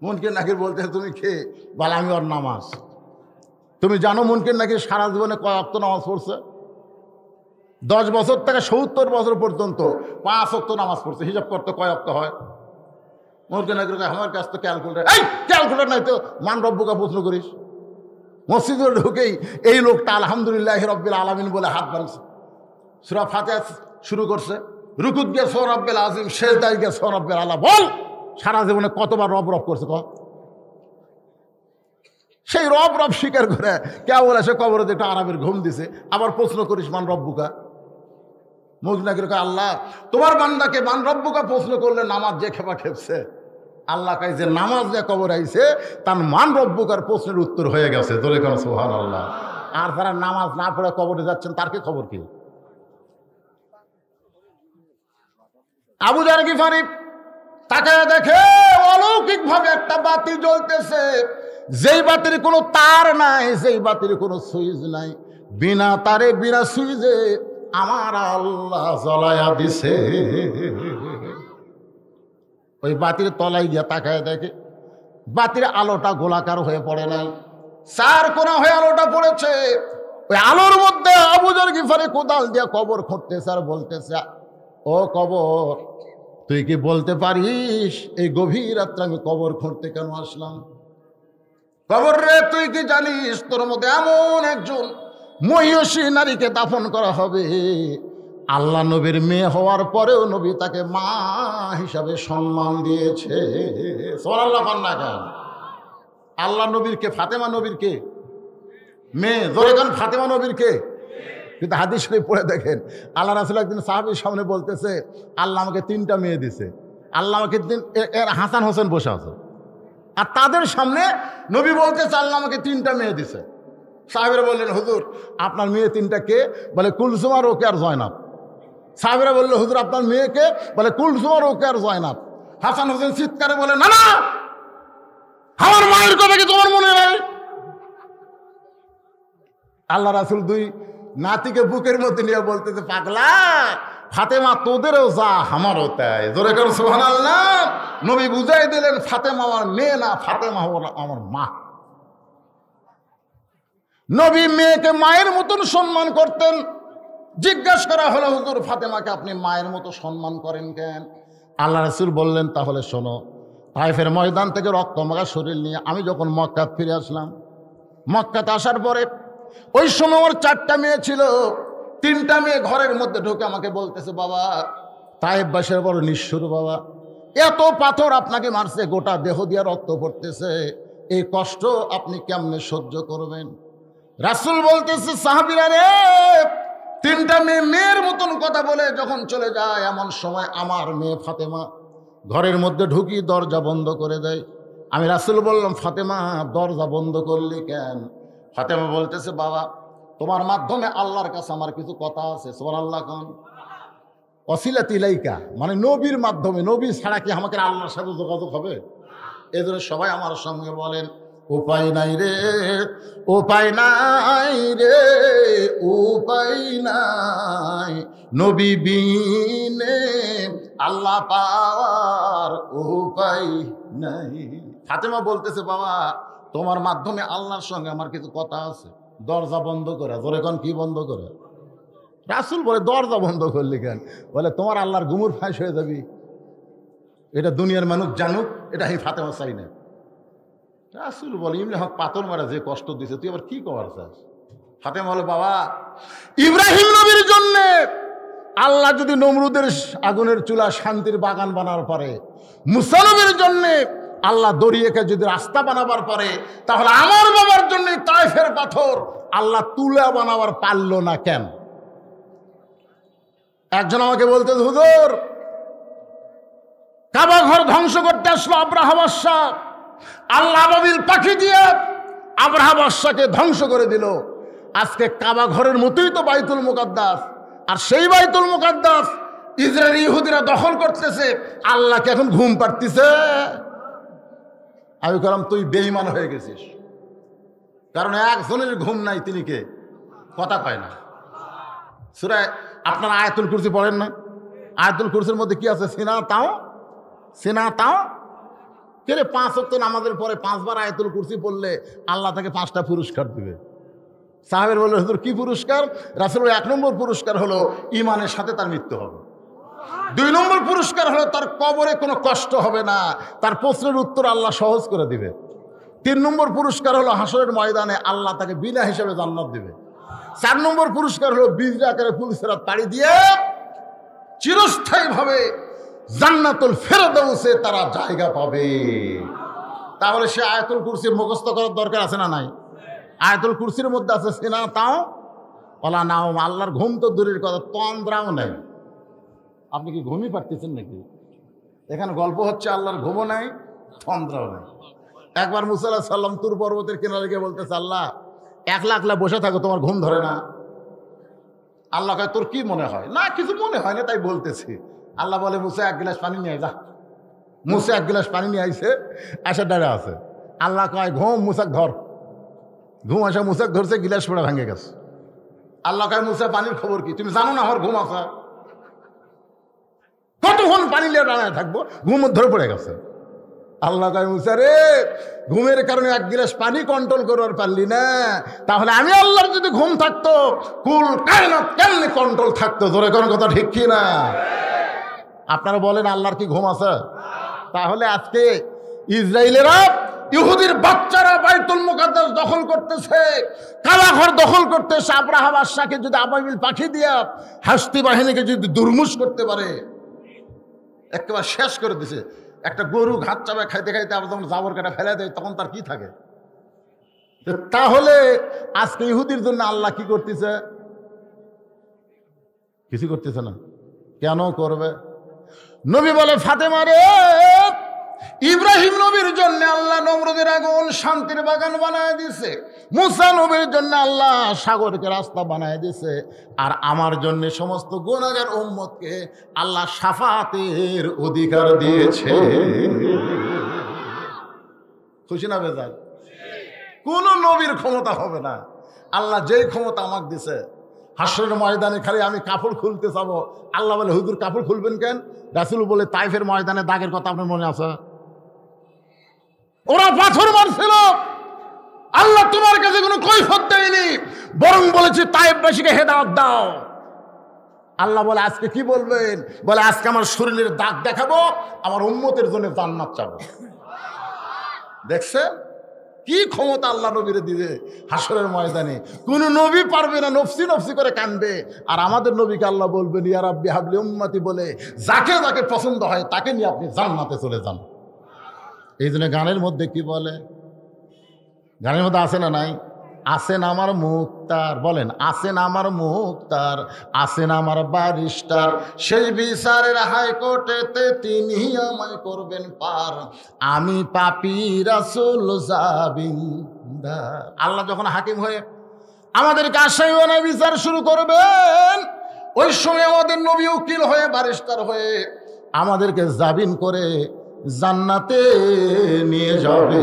মুনকির নাকির বলতে, তুমি খেয়ে বল আমি ওর নামাজ। তুমি জানো মুনকির নাকির সারা জীবনে কয় ওয়াক্ত নামাজ পড়ছে? 10 বছর থেকে 70 বছর পর্যন্ত 5 ওয়াক্ত নামাজ পড়ছে। হিসাব করতে কয় ওয়াক্ত হয়? মুনকির নাকির আমার কাছে তো ক্যালকুলেটার, এই ক্যালকুলেটার নাই তো মান রব্বুকা প্রশ্ন করিস। মসজিদে ঢুকেই এই লোকটা আলহামদুলিল্লাহ রাব্বিল আলামিন বলে হাত বাড়ছে, সূরা ফাতিহা শুরু করছে, রুকুত গিয়ে সুবহান রাব্বিল আযীম, সেজদায় গিয়ে সুবহান রাব্বিল আলা। বল সারা জীবনে কতবার রব রব করছে? সেই রব রব স্বীকার করে কেবল এসে কবরে একটা আরামের ঘুম দিছে, আবার প্রশ্ন করিস মান রব্বুকা। মুখ নাকি আল্লাহ তোমার বান্দাকে মান রব্বুকা প্রশ্ন করলে নামাজ যে খেপা খেপছে, আল্লাহ কাই যে নামাজ যে কবর আইছে তার মান রব্বুকার প্রশ্নের উত্তর হয়ে গেছে। তোরে কেন সুবহানাল্লাহ। আর যারা নামাজ না পড়ে কবরে যাচ্ছেন তার কি খবর কি? আবু যর গিফারি তাকায় দেখে অলৌকিক ভাবে একটা বাতি জ্বলতেছে, যেই বাতির কোনো তার নাই, যেই বাতির কোনো সুইচ নাই, বিনা তারে বিনা সুইচে আমার আল্লাহ জ্বলায়া দিছে। ওই বাতির তলায় গিয়া তাকায় দেখে বাতির আলোটা গোলাকার হয়ে পড়ে নাই, 4 কোণা হয়ে আলোটা পড়েছে। ওই আলোর মধ্যে আবু যর গিফারি কোদাল দিয়ে কবর খুঁড়তেছে আর বলতেছে, ও কবর, তুই কি বলতে পারিস এই গভীর রাত্রে আমি কবর খুঁড়তে কেন আসলাম? কবর রে, তুই কি জানিস তোর মধ্যে এমন একজন মহিষী নারীকে দাফন করা হবে, আল্লাহ নবীর মেয়ে হওয়ার পরেও নবী তাকে মা হিসাবে সম্মান দিয়েছে। সুবহানাল্লাহ। আল্লাহ নবীর কে? ফাতেমা নবীর কে মেয়ে? জোরে গান, ফাতেমা নবীর কে? কিন্তু হাদিস শরীফ পড়ে দেখেন, আল্লাহ রাসূল একদিন সাহাবীর সামনে বলতেছে, আল্লাহ আমাকে 3টা মেয়ে দিছে, আল্লাহ আমাকে এর হাসান হোসেন বসে আছে, আর তাদের সামনে নবী বলতেছে আল্লাহ আমাকে 3টা মেয়ে দিছে। সাহাবীরা বললেন, হুজুর আপনার মেয়ে 3টা কে? বলে কুলসুম আর রোকেয়া আর জয়নাব। সাহাবীরা বললেন, হুজুর আপনার মেয়ে কে? বলে কুলসুম আর রোকেয়া আর জয়নাব। হাসান হোসেন চিৎকারে বলে, না না, আমার মায়ের কথা কি তোমার মনে নাই? আল্লাহ রাসূল 2 নাতিকে বুকের মধ্যে নিয়ে বলতেছে, পাগলা ফাতেমা তোদেরও যা আমারও তাই। জোরে করে সুবহানাল্লাহ। নবী বুঝাই দিলেন ফাতেমা আমার মেয়ে না, ফাতেমা হলো আমার মা। নবী মেয়েকে মায়ের মতন সম্মান করতেন। জিজ্ঞাসা করা হলো, হুজুর ফাতেমাকে আপনি মায়ের মতো সম্মান করেন কেন? আল্লাহ রাসূল বললেন, তাহলে শোনো, তায়েফের ময়দান থেকে রক্তমাখা শরীর নিয়ে আমি যখন মক্কাত ফিরে আসলাম, মক্কাতে আসার পরে ওই সময় ওর 4টা মেয়ে ছিল। 3টা মেয়ে ঘরের মধ্যে ঢুকে আমাকে বলতেছে, বাবা তায়েফবাসীর বড় নিষ্ঠুর বাবা, এত পাথর আপনাকে মারছে, গোটা দেহ দিয়ে রক্ত পড়তেছে, এই কষ্ট আপনি কেমনে সহ্য করবেন? রাসূল বলতেছে, সাহাবীরা রে, 3টা মেয়ে মেয়ের মতন কথা বলে যখন চলে যায়, এমন সময় আমার মেয়ে ফাতেমা ঘরের মধ্যে ঢুকি দরজা বন্ধ করে দেয়। আমি রাসূল বললাম, ফাতেমা দরজা বন্ধ করলি কেন? ফাতেমা বলতেছে, বাবা তোমার মাধ্যমে আল্লাহর কাছে আমার কিছু কথা আছে। সুবহানাল্লাহ। কোন ওসিলাত ইলাইকা, মানে নবীর মাধ্যমে, নবী ছাড়া কি আমাকে আল্লাহর সাথে যোগাযোগ হবে? এই জন্য সবাই আমার সঙ্গে বলেন, উপায় নাই রে, উপায় নাই রে, উপায় নাই, নবী বিনে আল্লাহ পাওয়ার উপায় নাই। ফাতেমা বলতেছে, বাবা তোমার মাধ্যমে আল্লাহর সঙ্গে আমার কিছু কথা আছে, দরজা বন্ধ করে। জোরে কোন কি বন্ধ করে? রাসূল বলে, দরজা বন্ধ করলি কেন? বলে, তোমার আল্লাহর গুমুর ফাঁস হয়ে যাবি, এটা দুনিয়ার মানুষ জানুক, এটা আমি ফাতেমা চাই না। রাসূল বলে, ইমনি হক পাথর মারা যে কষ্ট দিছে, তুই আবার কি করার চাস? ফাতেমা বলে, বাবা ইব্রাহিম নবীর জন্য আল্লাহ যদি নমরুদের আগুনের চুলা শান্তির বাগান বানার পারে, মুসা নবীর জন্য আল্লাহ দরিয়াকে যদি রাস্তা বানাবার পারে, তাহলে আমার বাবার জন্য তায়েফের পাথর আল্লাহ তুলা বানাবার পারলো না কেন? একজন আমাকে বলতে, হুজুর কাবা ঘর ধ্বংস করতে আসলো আব্রাহা বাদশা, আল্লাহ আবাবিল পাখি দিয়ে আব্রাহা বাদশাকে ধ্বংস করে দিল। আজকে কাবা ঘরের মতোই তো বাইতুল মুকাদ্দাস, আর সেই বাইতুল মুকাদ্দাস ইসরায়েলি ইহুদিরা দখল করতেছে। আল্লাহকে এখন ঘুম পাড়তিছে? আমি বললাম, তুই বেঈমান হয়ে গেছিস, কারণ একজনের ঘুম নাই, তিনি কে? কথা কয় না। সূরা আপনারা আয়াতুল কুরসি পড়েন না? আয়াতুল কুরসির মধ্যে কি আছে? সিনা তাও, সিনা তাও। কে রে, 5 ওয়াক্ত নামাজের পরে 5 বার আয়াতুল কুরসি পড়লে আল্লাহ তাকে 5টা পুরস্কার দিবে। সাহাবের বললেন, হুজুর কি পুরস্কার? রাসূলের 1 নম্বর পুরস্কার হলো ঈমানের সাথে তার মৃত্যু হবে। 2 নম্বর পুরস্কার হলো তার কবরে কোনো কষ্ট হবে না, তার প্রশ্নের উত্তর আল্লাহ সহজ করে দিবে। 3 নম্বর পুরস্কার হলো হাসরের ময়দানে আল্লাহ তাকে বিনা হিসেবে জান্নাত দিবে। 4 নম্বর পুরস্কার হলো বীজ আকারে পুলিশেরা পাড়ি দিয়ে চিরস্থায়ীভাবে জান্নাতুল ফেরদাউসে তারা জায়গা পাবে। তাহলে সে আয়াতুল কুরসি মুখস্থ করার দরকার আছে না নাই? আয়াতুল কুরসির মধ্যে আছে সিনা তাও ওলা নাও, আল্লাহর ঘুম তো দূরের কথা, তন্দ্রাও নাই। আপনি কি ঘুমই পারতেছেন নাকি? এখানে গল্প হচ্ছে, আল্লাহর ঘুমও নাই, তন্দ্রাও নাই। একবার মুসা আলাইহিস সালাম তুর পর্বতের কিনারে গিয়ে বলতেছে, আল্লাহ একলা একলা বসে থাকো, তোমার ঘুম ধরে না? আল্লাহ কয়, তোর কি মনে হয়? না কিছু মনে হয় না, তাই বলতেছি। আল্লাহ বলে, মুসা 1 গ্লাস পানি নিয়ে যা। মুসা 1 গ্লাস পানি নিয়ে আইছে, আসার ডারে আছে। আল্লাহ কয়, ঘুম মুসাক ধর। ঘুম আসা মুসাক ধরছে, গিলাস পড়ে ভেঙে গেছে। আল্লাহ কয়, মুসা পানির খবর কি? তুমি জানো না আমার ঘুম আসা? কতক্ষণ পানি নিয়ে দাঁড়ায় থাকবো? ঘুম ধরে পড়ে গেছে। আল্লাহ কয়, মুসা রে, ঘুমের কারণে 1 গ্লাস পানি কন্ট্রোল করবার পারলি না, তাহলে আমি আল্লাহর যদি ঘুম থাকতো, কুল কায়নাত কেমনে কন্ট্রোল থাকতো? ধরে কোন কথা ঠিক কি না? আপনারা বলেন, আল্লাহর কি ঘুম আছে? তাহলে আজকে ইসরায়েলেরা, ইহুদির বাচ্চারা বাইতুল মুকাদ্দাস দখল করতেছে, কাবা ঘর দখল করতেছে। আব্রাহা বাদশাকে যদি আবাবিল পাখি দিয়া হাসতি বাহিনীকে যদি দুর্মুষ করতে পারে, একেবারে শেষ করে দিছে। একটা গরু ঘাট চাপে খাইতে খাইতে আবার যখন জাবর কাটা ফেলে দেয়, তখন তার কি থাকে? তাহলে আজকে ইহুদির জন্য আল্লাহ কি করতেছে? কিছু করতেছে না। কেন করবে? নবী বলে, ফাতেমা রে, ইব্রাহিম নবীর জন্য আল্লাহ নমরুদের আগুন শান্তির বাগান বানায় দিছে, মুসা নবীর জন্য আল্লাহ সাগরকে রাস্তা বানায় দিছে, আর আমার জন্য সমস্ত গুনাহগার উম্মতকে আল্লাহ শাফাতের অধিকার দিয়েছে। খুশি না বেজার? কোন নবীর ক্ষমতা হবে না, আল্লাহ যেই ক্ষমতা আমাকে দিছে। হাসরের ময়দানে খালি আমি কাপড় খুলতে যাবো, আল্লাহ বলে, হুজুর কাপড় খুলবেন কেন? রাসূল বলে, তাইফের ময়দানে দাগের কথা আপনার মনে আছে? ওরা পাথর মারছিল, আল্লাহ তোমার কাছে কোনো কৈফিয়ত দেয়নি, বরং বলেছে তাইফবাসীকে হেদায়েত দাও। আল্লাহ বলে, আজকে কি বলবেন? বলে, আজকে আমার শরীরের দাগ দেখাবো, আমার উম্মতের জন্য জান্নাত চাবো। দেখছেন কি ক্ষমতা আল্লাহ নবীরে দিবে হাসরের ময়দানে? কোন নবী পারবে না, নফসি নফসি করে কানবে। আর আমাদের নবীকে আল্লাহ বলবেন, ইয়া রাব্বি হাবলি উম্মতি বলে যাকে যাকে পছন্দ হয় তাকে নিয়ে আপনি জান্নাতে চলে যান। এই জন্য গানের মধ্যে কি বলে? গানের মধ্যে আছে না নাই? আছেন আমার মুক্তার, বলেন আছেন আমার মুক্তার, আছেন আমার ব্যারিস্টার, সেই বিচারের হাইকোর্টেতে তিনি আমায় করবেন পার, আমি পাপী রাসূল জাবিনদার। আল্লাহ যখন হাকিম হয়ে আমাদেরকে আসামি বিচার শুরু করবেন, ওই সময় আমাদের নবী উকিল হয়ে ব্যারিস্টার হয়ে আমাদেরকে জামিন করে জান্নাতে নিয়ে যাবে।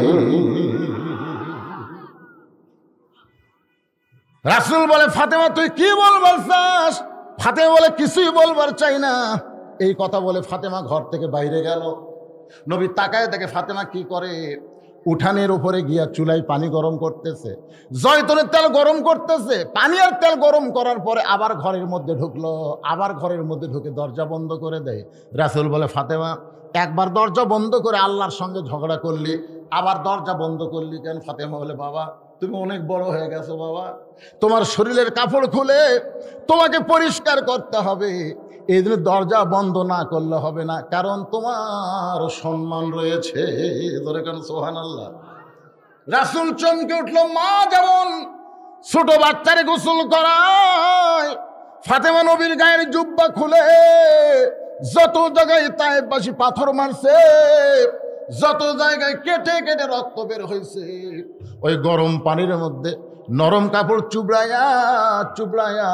রাসূল বলে, ফাতেমা তুই কি বলবার চাস? ফাতেমা বলে, কিছুই বলবার চাই না। এই কথা বলে ফাতেমা ঘর থেকে বাইরে গেল। নবী তাকায় দেখে ফাতেমা কি করে, উঠানের উপরে গিয়া চুলায় পানি গরম করতেছে, জয়তুনের তেল গরম করতেছে। পানি আর তেল গরম করার পরে আবার ঘরের মধ্যে ঢুকলো, আবার ঘরের মধ্যে ঢুকে দরজা বন্ধ করে দেয়। রাসূল বলে, ফাতেমা একবার দরজা বন্ধ করে আল্লাহর সঙ্গে ঝগড়া করলি, আবার দরজা বন্ধ করলি কেন? ফাতেমা বলে, বাবা তুমি অনেক বড় হয়ে গেছো বাবা, তোমার শরীরের কাপড় খুলে তোমাকে পরিষ্কার করতে হবে, এই জন্য দরজা বন্ধ না করলে হবে না, কারণ তোমার সম্মান রয়েছে। সুবহানাল্লাহ। রাসূল চমকে উঠল। মা যেমন ছোট বাচ্চারে গোসল করায়, ফাতেমা নবীর গায়ের জুব্বা খুলে যত জায়গায় তায়েফবাসী পাথর মারছে, যত জায়গায় কেটে কেটে রক্ত বের হয়েছে, ওই গরম পানির মধ্যে নরম কাপড় চুবড়ায়া চুবড়ায়া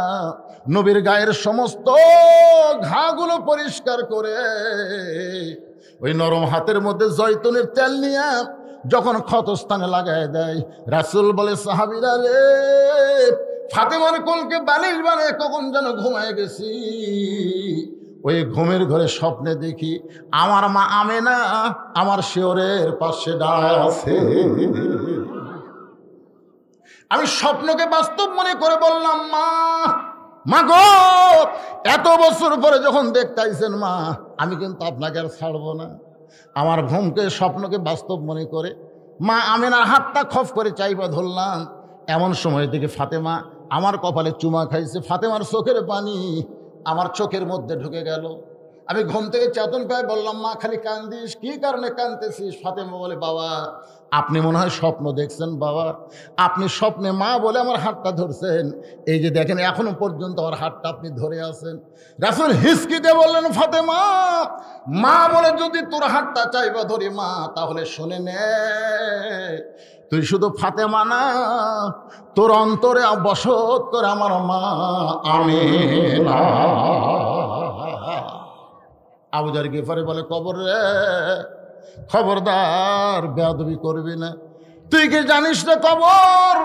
নবীর গায়ের সমস্ত ঘাগুলো পরিষ্কার করে ওই নরম হাতের মধ্যে জয়তুনের তেল নিয়ে যখন ক্ষতস্থানে লাগায় দেয়, রাসূল বলে, সাহাবীরা রে, ফাতেমার কোলকে বালিশ বানিয়ে কখন যেন ঘুমায় গেছি, ওই ঘুমের ঘরে স্বপ্নে দেখি আমার মা আমেনা আমার শিয়রের পাশে দাঁড়ায় আছে। আমি স্বপ্নকে বাস্তব মনে করে বললাম, মা, মা গো, এত বছর পরে যখন দেখতে আইছেন মা, আমি কিন্তু আপনাকে আর ছাড়বো না। আমার ঘুমকে স্বপ্নকে বাস্তব মনে করে মা আমেনার হাতটা খফ করে চাইবা ধরলাম। এমন সময় থেকে ফাতেমা আমার কপালে চুমা খাইছে, ফাতেমার চোখের পানি আমার চোখের মধ্যে ঢুকে গেল। আমি ঘুম থেকে চেতন পাই, বললাম, মা খালি কান্দিস, কি কারণে কাঁদতেছিস? ফাতেমা বলে, বাবা আপনি মনে হয় স্বপ্ন দেখছেন। বাবা আপনি স্বপ্নে মা বলে আমার হাতটা ধরছেন, এই যে দেখেন এখনো পর্যন্ত আমার হাতটা আপনি ধরে আছেন। রাসূল হিসকিতে বললেন, ফাতেমা মা বলে যদি তোর হাতটা চাইবা ধরি মা, তাহলে শুনে নে, তুই শুধু ফাতেমা না, তোর অন্তরে বসত করে আমার মা আমেনা। আবু যার গিফারি বলে, কবর রে, খবরদার বেয়াদবি করবি না। তুই কি জানিস না কবর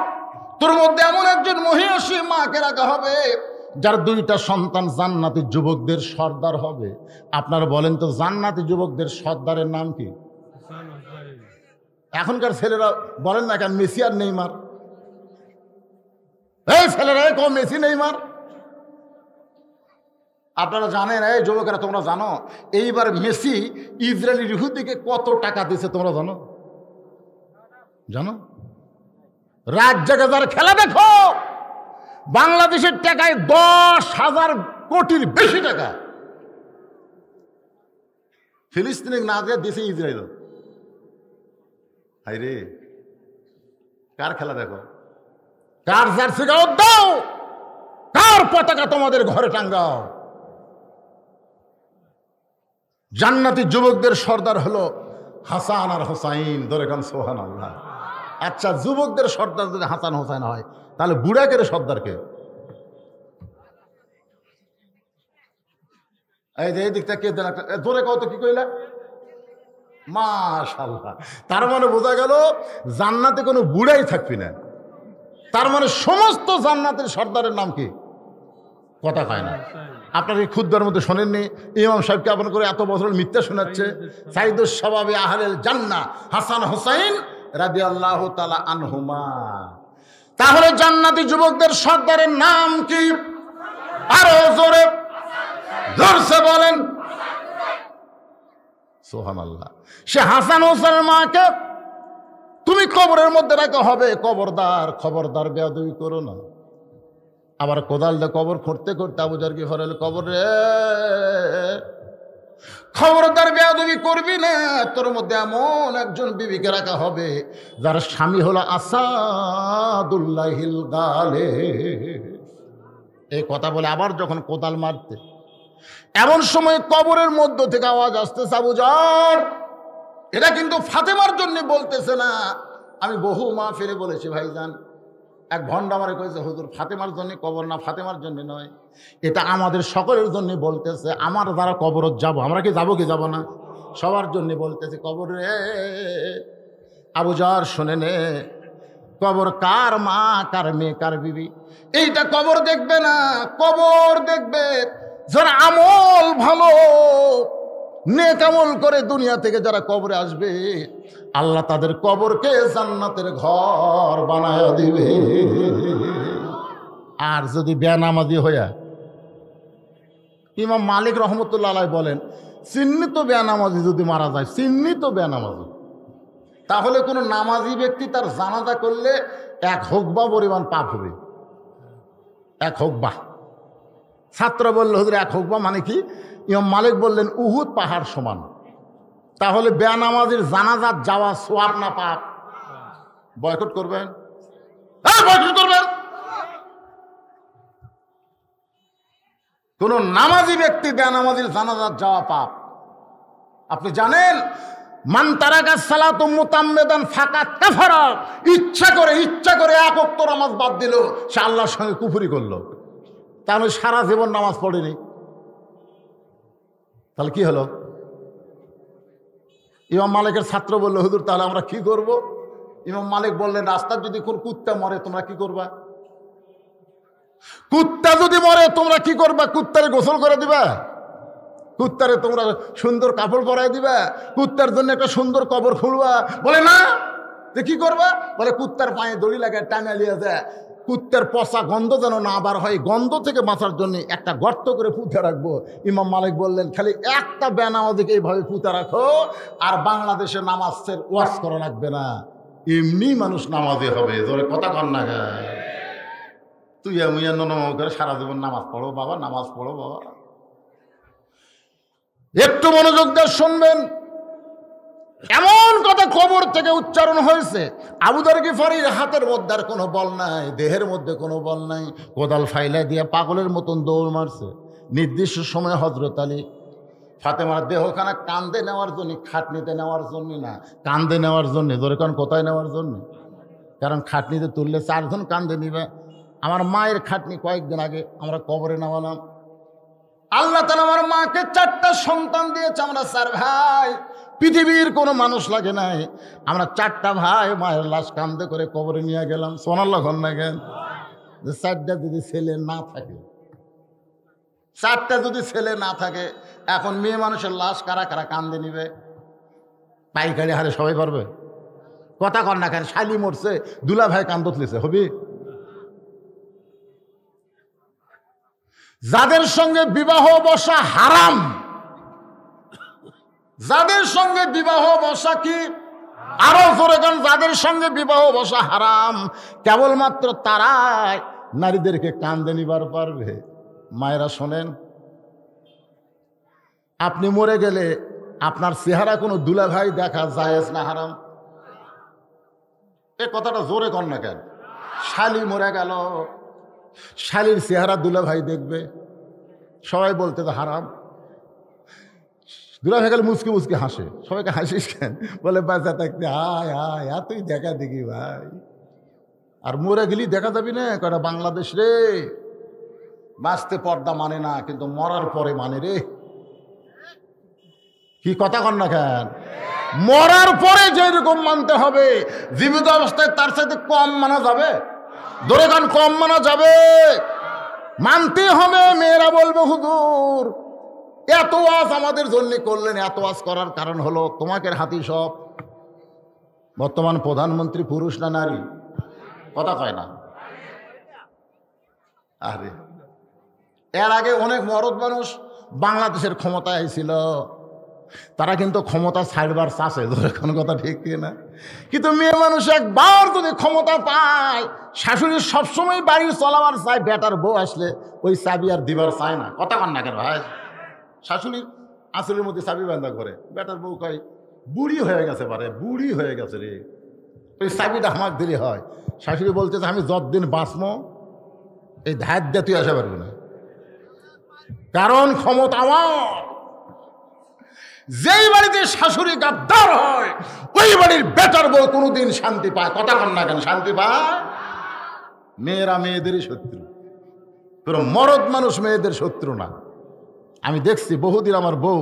তোর মধ্যে এমন একজন মহিষী মাকে রাখা হবে যার দুইটা সন্তান জান্নাতি যুবকদের সর্দার হবে। আপনারা বলেন তো, জান্নাতি যুবকদের সর্দারের নাম কি? এখনকার ছেলেরা বলেন না কেন মেসি আর নেইমার? এই ছেলেরা কো মেসি নেইমার? আপনারা জানেন, এই যুবকেরা তোমরা জানো, এইবার মেসি ইসরায়েলি ইহুদিকে কত টাকা দিয়েছে তোমরা জানো? জানো? রাত জেগে যার খেলা দেখো, বাংলাদেশের টাকায় 10,000 কোটির বেশি টাকা ফিলিস্তিনে না দিয়ে দিয়েছে ইসরায়েল। হাই রে, কার খেলা দেখো, কার জার্সি গাও দাও, কার পতাকা তোমাদের ঘরে টাঙ্গাও। জান্নাতি যুবকদের সর্দার হলো হাসান আর হোসাইন। ধরে কান সুবহানাল্লাহ। আচ্ছা, যুবকদের সর্দার যদি হাসান হোসাইন হয়, তাহলে বুড়াকের সর্দারকে? এই যে এই দিকটা কে দেন একটা ধরে কত কি কইলা? মাশাআল্লাহ। তার মানে বোঝা গেল জান্নাতে কোনো বুড়াই থাকবি না। তার মানে সমস্ত জান্নাতের সর্দারের নাম কি? কথা কয় না। আপনার এই খুদ্বার মধ্যে শোনেননি ইমাম সাহেবকে আপন করে এত বছর মিথ্যা শোনাচ্ছে? সাইদুস শাবাবি আহলেল জান্নাহ হাসান হোসাইন রাদিয়াল্লাহু তাআলা আনহুমা। তাহলে জান্নাতি যুবকদের সর্দারের নাম কি? আরো জোরে জোরসে বলেন সুবহানাল্লাহ। সে হাসান হোসেনের মাকে তুমি কবরের মধ্যে রাখা হবে। খবরদার, খবরদার বেয়াদবি করো না। আবার কোদাল দিয়ে কবর খুঁড়তে খুঁড়তে আবু জার কি ফরেল কবর রে, খবরদার বেয়াদবি করবি না। তোর মধ্যে এমন একজন বিবিকে রাখা হবে যার স্বামী হলো আসাদুল্লাহিল গালে। এই কথা বলে আবার যখন কোদাল মারতে, এমন সময় কবরের মধ্য থেকে আওয়াজ আসতেছে, আবু জার এটা কিন্তু ফাতেমার জন্য বলতেছে না। আমি বহু মাহফিলে বলেছি ভাইজান, এক ভন্ডা আমারে কইছে হুজুর ফাতেমার জন্য কবর না, ফাতেমার জন্য নয়, এটা আমাদের সকলের জন্য বলতেছে। আমার যারা কবরত যাব, আমরা কি যাব কি যাব না, সবার জন্য বলতেছে কবরে। আবু জার শুনে নে, কবর কার মা, কার মেয়ে, কার বিবি, এইটা কবর দেখবে না। কবর দেখবে যারা আমল ভালো, নেক আমল করে দুনিয়া থেকে যারা কবরে আসবে, আল্লাহ তাদের কবরকে জান্নাতের ঘর বানায় দিবে। আর যদি বেনামাজি হইয়া, ইমাম মালিক রহমতুল্লাহ আলাইহি বলেন, চিহ্নিত বেনামাজি যদি মারা যায়, চিহ্নিত বেনামাজি, তাহলে কোনো নামাজি ব্যক্তি তার জানাজা করলে 1 হুকবা পরিমাণ পাপ হবে। 1 হুকবা। ছাত্র বলল হুজুর 1 হুকবা মানে কি? ইমাম মালিক বললেন উহুদ পাহাড় সমান। তাহলে বেনামাজির জানাজাত যাওয়া সওয়াব না পাপ? বয়কট করবেন? বয়কট করবেন। কোন নামাজি ব্যক্তি বেনামাজির জানাজাত যাওয়া পাপ। আপনি জানেন মান তারাকা সালাতু মুতাম্মিদান ফাকাত কাফারা, ইচ্ছা করে 1 ওয়াক্ত নামাজ বাদ দিল, সে আল্লাহর সঙ্গে কুফরি করলো। তাহলে সারা জীবন নামাজ পড়েনি, তাহলে কি হলো? ইমাম মালিকের ছাত্র বলল হুজুর তাহলে আমরা কি করব? ইমাম মালিক বললেন রাস্তার যদি কোন কুত্তা মরে তোমরা কি করবা? কুত্তা যদি মরে তোমরা কি করবা? কুত্তারে গোসল করে দিবা? কুত্তারে তোমরা সুন্দর কাপড় পরাই দিবা? কুত্তার জন্য একটা সুন্দর কবর খুলবা? বলে না। কি করবা? বলে কুত্তার পায়ে দড়ি লাগায় টানা লিয়ে যায়, কুত্তার পচা গন্ধ যেন না বার হয়, গন্ধ থেকে বাঁচার জন্য একটা গর্ত করে পুঁতে রাখবো। ইমাম মালিক বললেন খালি একটা বেনামাজিকে এইভাবে পুঁতে রাখো, আর বাংলাদেশে নামাজের ওয়াজ করা লাগবে না, এমনি মানুষ নামাজি হবে। ধরে কথা কর না গায়, তুই মুইয়া ননম করে সারা জীবন নামাজ পড়ো বাবা, নামাজ পড়ো বাবা। একটু মনোযোগ দিয়ে শুনবেন, এমন কথা কবর থেকে উচ্চারণ হয়েছে। আবু যর গিফারীর হাতের মধ্যে আর কোনো বল নাই, দেহের মধ্যে কোনো বল নাই, কোদাল ফাইলা দিয়ে পাগলের মতন দৌড় মারছে। নির্দিষ্ট সময় হযরত আলী ফাতেমার দেহখানা কান্দে নেওয়ার জন্য, খাটনিতে নেওয়ার জন্য না, কান্দে নেওয়ার জন্য। ধরে কারণ কোথায় নেওয়ার জন্য? কারণ খাটনিতে তুললে 4 জন কান্দে নিবে। আমার মায়ের খাটনি কয়েকদিন আগে আমরা কবরে নামালাম। আল্লাহ তাআলা আমার মাকে 4টা সন্তান দিয়েছে। আমরা 4 ভাই, পৃথিবীর কোনো মানুষ লাগে নাই। আমরা 4টা ভাই মায়ের লাশ কান্দে করে কবরে নিয়ে গেলাম। সোনাল্লাহ ঘর না গেন, 4টা যদি ছেলে না থাকে, 4টা যদি ছেলে না থাকে, এখন মেয়ে মানুষের লাশ কারা কারা কান্দে নিবে? পাইকারি হারে সবাই পারবে? কথা কর না কেন? শালি মরছে, দুলা ভাই কান্দত লিছে, হবি? যাদের সঙ্গে বিবাহ বসা হারাম, যাদের সঙ্গে বিবাহ বসা কি? আরো জোরে গান, যাদের সঙ্গে বিবাহ বসা হারাম, কেবলমাত্র তারাই নারীদেরকে কান্দে নিবার পারবে। মায়েরা শোনেন, আপনি মরে গেলে আপনার চেহারা কোনো দুলাভাই দেখা জায়েজ না হারাম? এ কথাটা জোরে কর না কেন? শালি মরে গেল, শালির চেহারা দুলাভাই দেখবে, সবাই বলতে তো হারাম। দুলা ভাই গেলে মুচকে মুচকে হাসে, সবাইকে হাসিস কেন? বলে বাচ্চা থাকতে হায় হায় তুই দেখা দেখি ভাই, আর মরে গেলি দেখা যাবি না। কটা বাংলাদেশ রে, বাঁচতে পর্দা মানে না, কিন্তু মরার পরে মানে রে। কি কথা কন না কেন? মরার পরে যেরকম মানতে হবে, জীবিত অবস্থায় তার সাথে কম মানা যাবে? ধরে গান কম মানা যাবে? মানতে হবে। মেয়েরা বলবে হুজুর এত ওয়াজ আমাদের জন্য করলেন, এত ওয়াজ করার কারণ হলো তোমাকে হাতি সব। বর্তমান প্রধানমন্ত্রী পুরুষ না নারী? কথা কয় না। আরে এর আগে অনেক মরদ মানুষ বাংলাদেশের ক্ষমতায় আইছিল, তারা কিন্তু ক্ষমতা ছাড়বার চাষে, এখন কথা ঠিক না? কিন্তু মেয়ে মানুষ একবার যদি ক্ষমতা পায়, শাশুড়ি সবসময় বাড়ি চলাবার চায়, বেটার বউ আসলে ওই চাবি আর দিবার চায় না। কথা কন না কেন ভাই? শাশুড়ির আসলের মধ্যে চাবি বান্ধা করে, বেটার বউ কয় বুড়ি হয়ে গেছে, পারে বুড়ি হয়ে গেছে রে, ওই চাবিটা আমার দিলে হয়। শাশুড়ি বলতেছে আমি যতদিন বাঁচবো এই ধার দিয়ে তুই আসা পারবি না, কারণ ক্ষমতা আমার। যেই বাড়িতে শাশুড়ি গাদ্দার হয়, ওই বাড়ির বেটার বউ কোনোদিন শান্তি পায়। কথা কন না কেন? শান্তি পায়। মেয়েরা মেয়েদেরই শত্রু, পুরো মরদ মানুষ মেয়েদের শত্রু না। আমি দেখছি বহুদিন আমার বউ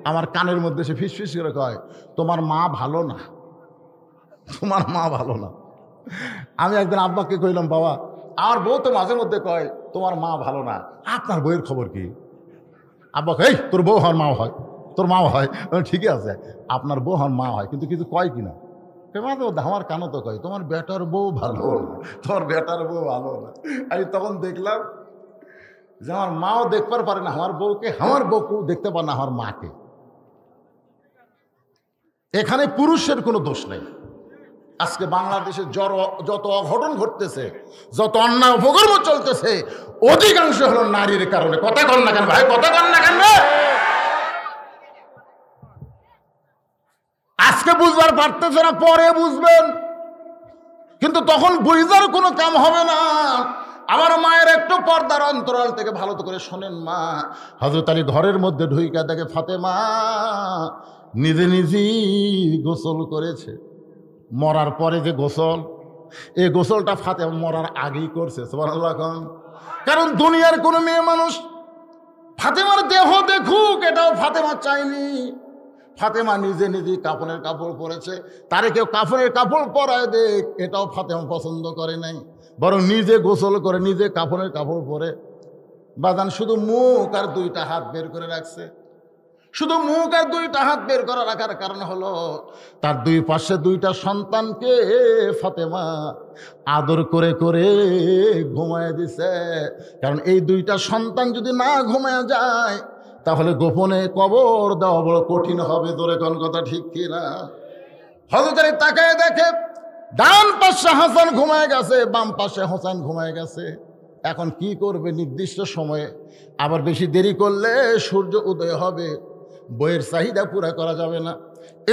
আমার কানের মধ্যে সে ফিসফিস করে কয় তোমার মা ভালো না, তোমার মা ভালো না। আমি একদিন আব্বাকে কইলাম বাবা আমার বউ তো মাঝে মধ্যে কয় তোমার মা ভালো না, আপনার বউয়ের খবর কি? আব্বা এই তোর বউ হওয়ার মা হয়, তোর মাও হয়। ঠিকই আছে, আপনার বউ হওয়ার মা হয়, কিন্তু কিছু কয় কিনা? আমার কানো তো কয় তোমার বেটার বউ ভালো না, তোমার বেটার বউ ভালো না। আমি তখন দেখলাম যে আমার মাও দেখবার পারে না আমার বউকে, আমার বউকেও দেখতে পারে না আমার মাকে। এখানে পুরুষের কোনো দোষ নেই। আজকে বাংলাদেশে যত অঘটন ঘটতেছে, যত অন্যায় অপকর্ম চলতেছে, অধিকাংশ হলো নারীর কারণে। কথা কন না কেন ভাই? কথা কন না কেন? আজকে বুঝবার পারতেছে না, পরে বুঝবেন, কিন্তু তখন বুঝবার কোনো কাম হবে না। আমার মায়ের একটু পর্দার অন্তরাল থেকে ভালো করে শোনেন মা। হযরত আলী ঘরের মধ্যে ঢুইকা দেখে ফাতেমা নিজে নিজেই গোসল করেছে। মরার পরে যে গোসল, এই গোসলটা ফাতেমা মরার আগেই করছে। সুবহানাল্লাহ। কারণ দুনিয়ার কোনো মেয়ে মানুষ ফাতেমার দেহ দেখুক এটাও ফাতেমা চায়নি। ফাতেমা নিজে নিজে কাফনের কাপড় পরেছে, তারে কেউ কাফনের কাপড় পরায় দেখ এটাও ফাতেমা পছন্দ করে নাই, বরং নিজে গোসল করে নিজে কাফনের কাপড় পরে বাদান শুধু মুখ আর দুইটা হাত বের করে রাখছে। শুধু মুখ আর দুইটা হাত বের করে রাখার কারণ হলো তার দুই পাশে দুইটা সন্তানকে ফাতেমা আদর করে করে ঘুমায় দিছে। কারণ এই দুইটা সন্তান যদি না ঘুমায় যায় তাহলে গোপনে কবর দেওয়া বড় কঠিন হবে। তোরে কোন কথা ঠিক কিনা? হযরত আলী তাকায় দেখে ডান পাশে হাসান ঘুমায় গেছে, বাম পাশে হোসেন ঘুমায় গেছে। এখন কি করবে? নির্দিষ্ট সময়ে, আবার বেশি দেরি করলে সূর্য উদয় হবে, বইয়ের চাহিদা পুরা করা যাবে না।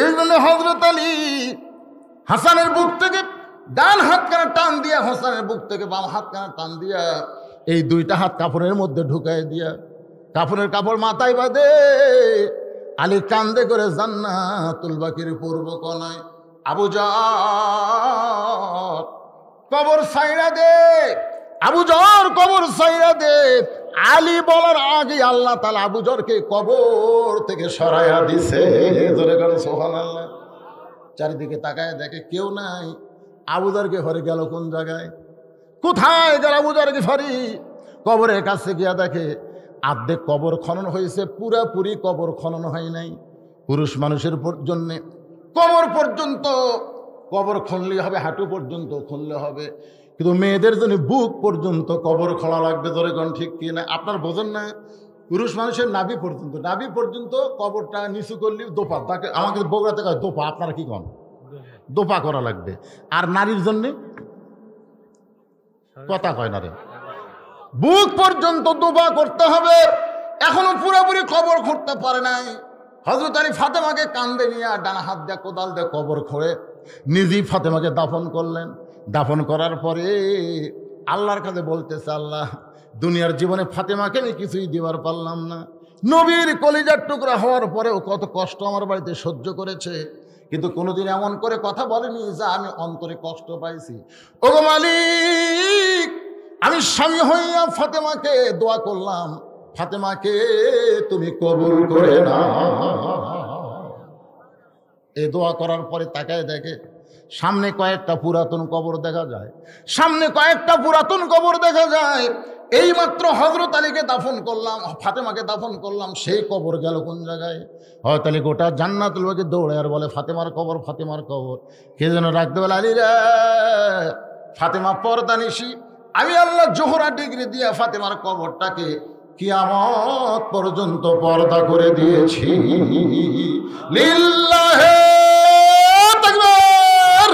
এই জন্য হযরত আলী হাসানের বুক থেকে ডান হাতখানা টান দিয়া, হোসেনের বুক থেকে বাম হাতখানা টান দিয়া এই দুইটা হাত কাপড়ের মধ্যে ঢুকাই দিয়া কাপড়ের কাপড় মাথায় বাঁধে আলী কান্দে করে জান্নাতুল বাকির পূর্ব কোনায় আবু জর কবর সাইরা দে, আবু জর কবর সাইরা দে। আলী বলার আগে আল্লাহ তাআলা আবু জরকে কবর থেকে সরাইয়া দিছে। জোরে করে সুবহানাল্লাহ। চারিদিকে তাকায় দেখে কেউ নাই। আবু জরকে ঘরে গেল কোন জায়গায়? কোথায় গেল আবু জরকে? সরি, কবরের কাছে গিয়া দেখে আর্ধেক কবর খনন হয়েছে, পুরাপুরি কবর খনন হয় নাই। পুরুষ মানুষের জন্যে কবর পর্যন্ত কবর খুনলে হবে, হাঁটু পর্যন্ত খুনলে হবে, কিন্তু মেয়েদের জন্য বুক পর্যন্ত কবর খোলা লাগবে। ধরে কোন ঠিক কি না? আপনার বোঝেন না? পুরুষ মানুষের নাভি পর্যন্ত, নাভি পর্যন্ত কবরটা নিচু করলে দোপা, তাকে আমাকে বগুড়াতে কয় দোপা, আপনারা কি কন? দোপা করা লাগবে। আর নারীর জন্যে কথা কয় না রে, বুক পর্যন্ত দোপা করতে হবে। এখনো পুরোপুরি কবর খুঁড়তে পারে নাই। হযরত আলী ফাতেমাকে কান্দে নিয়ে ডানা হাত দিয়ে কোদাল দিয়ে কবর খোঁড়ে নিজেই ফাতেমাকে দাফন করলেন। দাফন করার পরে আল্লাহর কাছে বলতেছে, আল্লাহ দুনিয়ার জীবনে ফাতেমাকে আমি কিছুই দিবার পারলাম না, নবীর কলিজার টুকরা হওয়ার পরেও কত কষ্ট আমার বাড়িতে সহ্য করেছে, কিন্তু কোনোদিন এমন করে কথা বলেনি যা আমি অন্তরে কষ্ট পাইছি। ওগো মালিক, আমি স্বামী হইয়া ফাতেমাকে দোয়া করলাম, ফাতেমাকে তুমি কবুল করে না। এই দোয়া করার পরে তাকায় দেখে সামনে কয়েকটা পুরাতন কবর দেখা যায়, সামনে কয়েকটা পুরাতন কবর দেখা যায়। এইমাত্র হযরত আলীকে দাফন করলাম, ফাতেমাকে দাফন করলাম, সেই কবর গেল কোন জায়গায়? হয়তো আলী গোটা জান্নাতুল বাকি দৌড়ে আর বলে ফাতেমার কবর, ফাতেমার কবর। কে যেন রাখতে বলে, আলী রে ফাতেমা পর্দা নিশি, আমি আল্লাহ জোহরা ডিগ্রি দিয়া ফাতেমার কবরটাকে কিয়ামত পর্যন্ত পর্দা করে দিয়েছি। লিল্লাহে তাকবীর।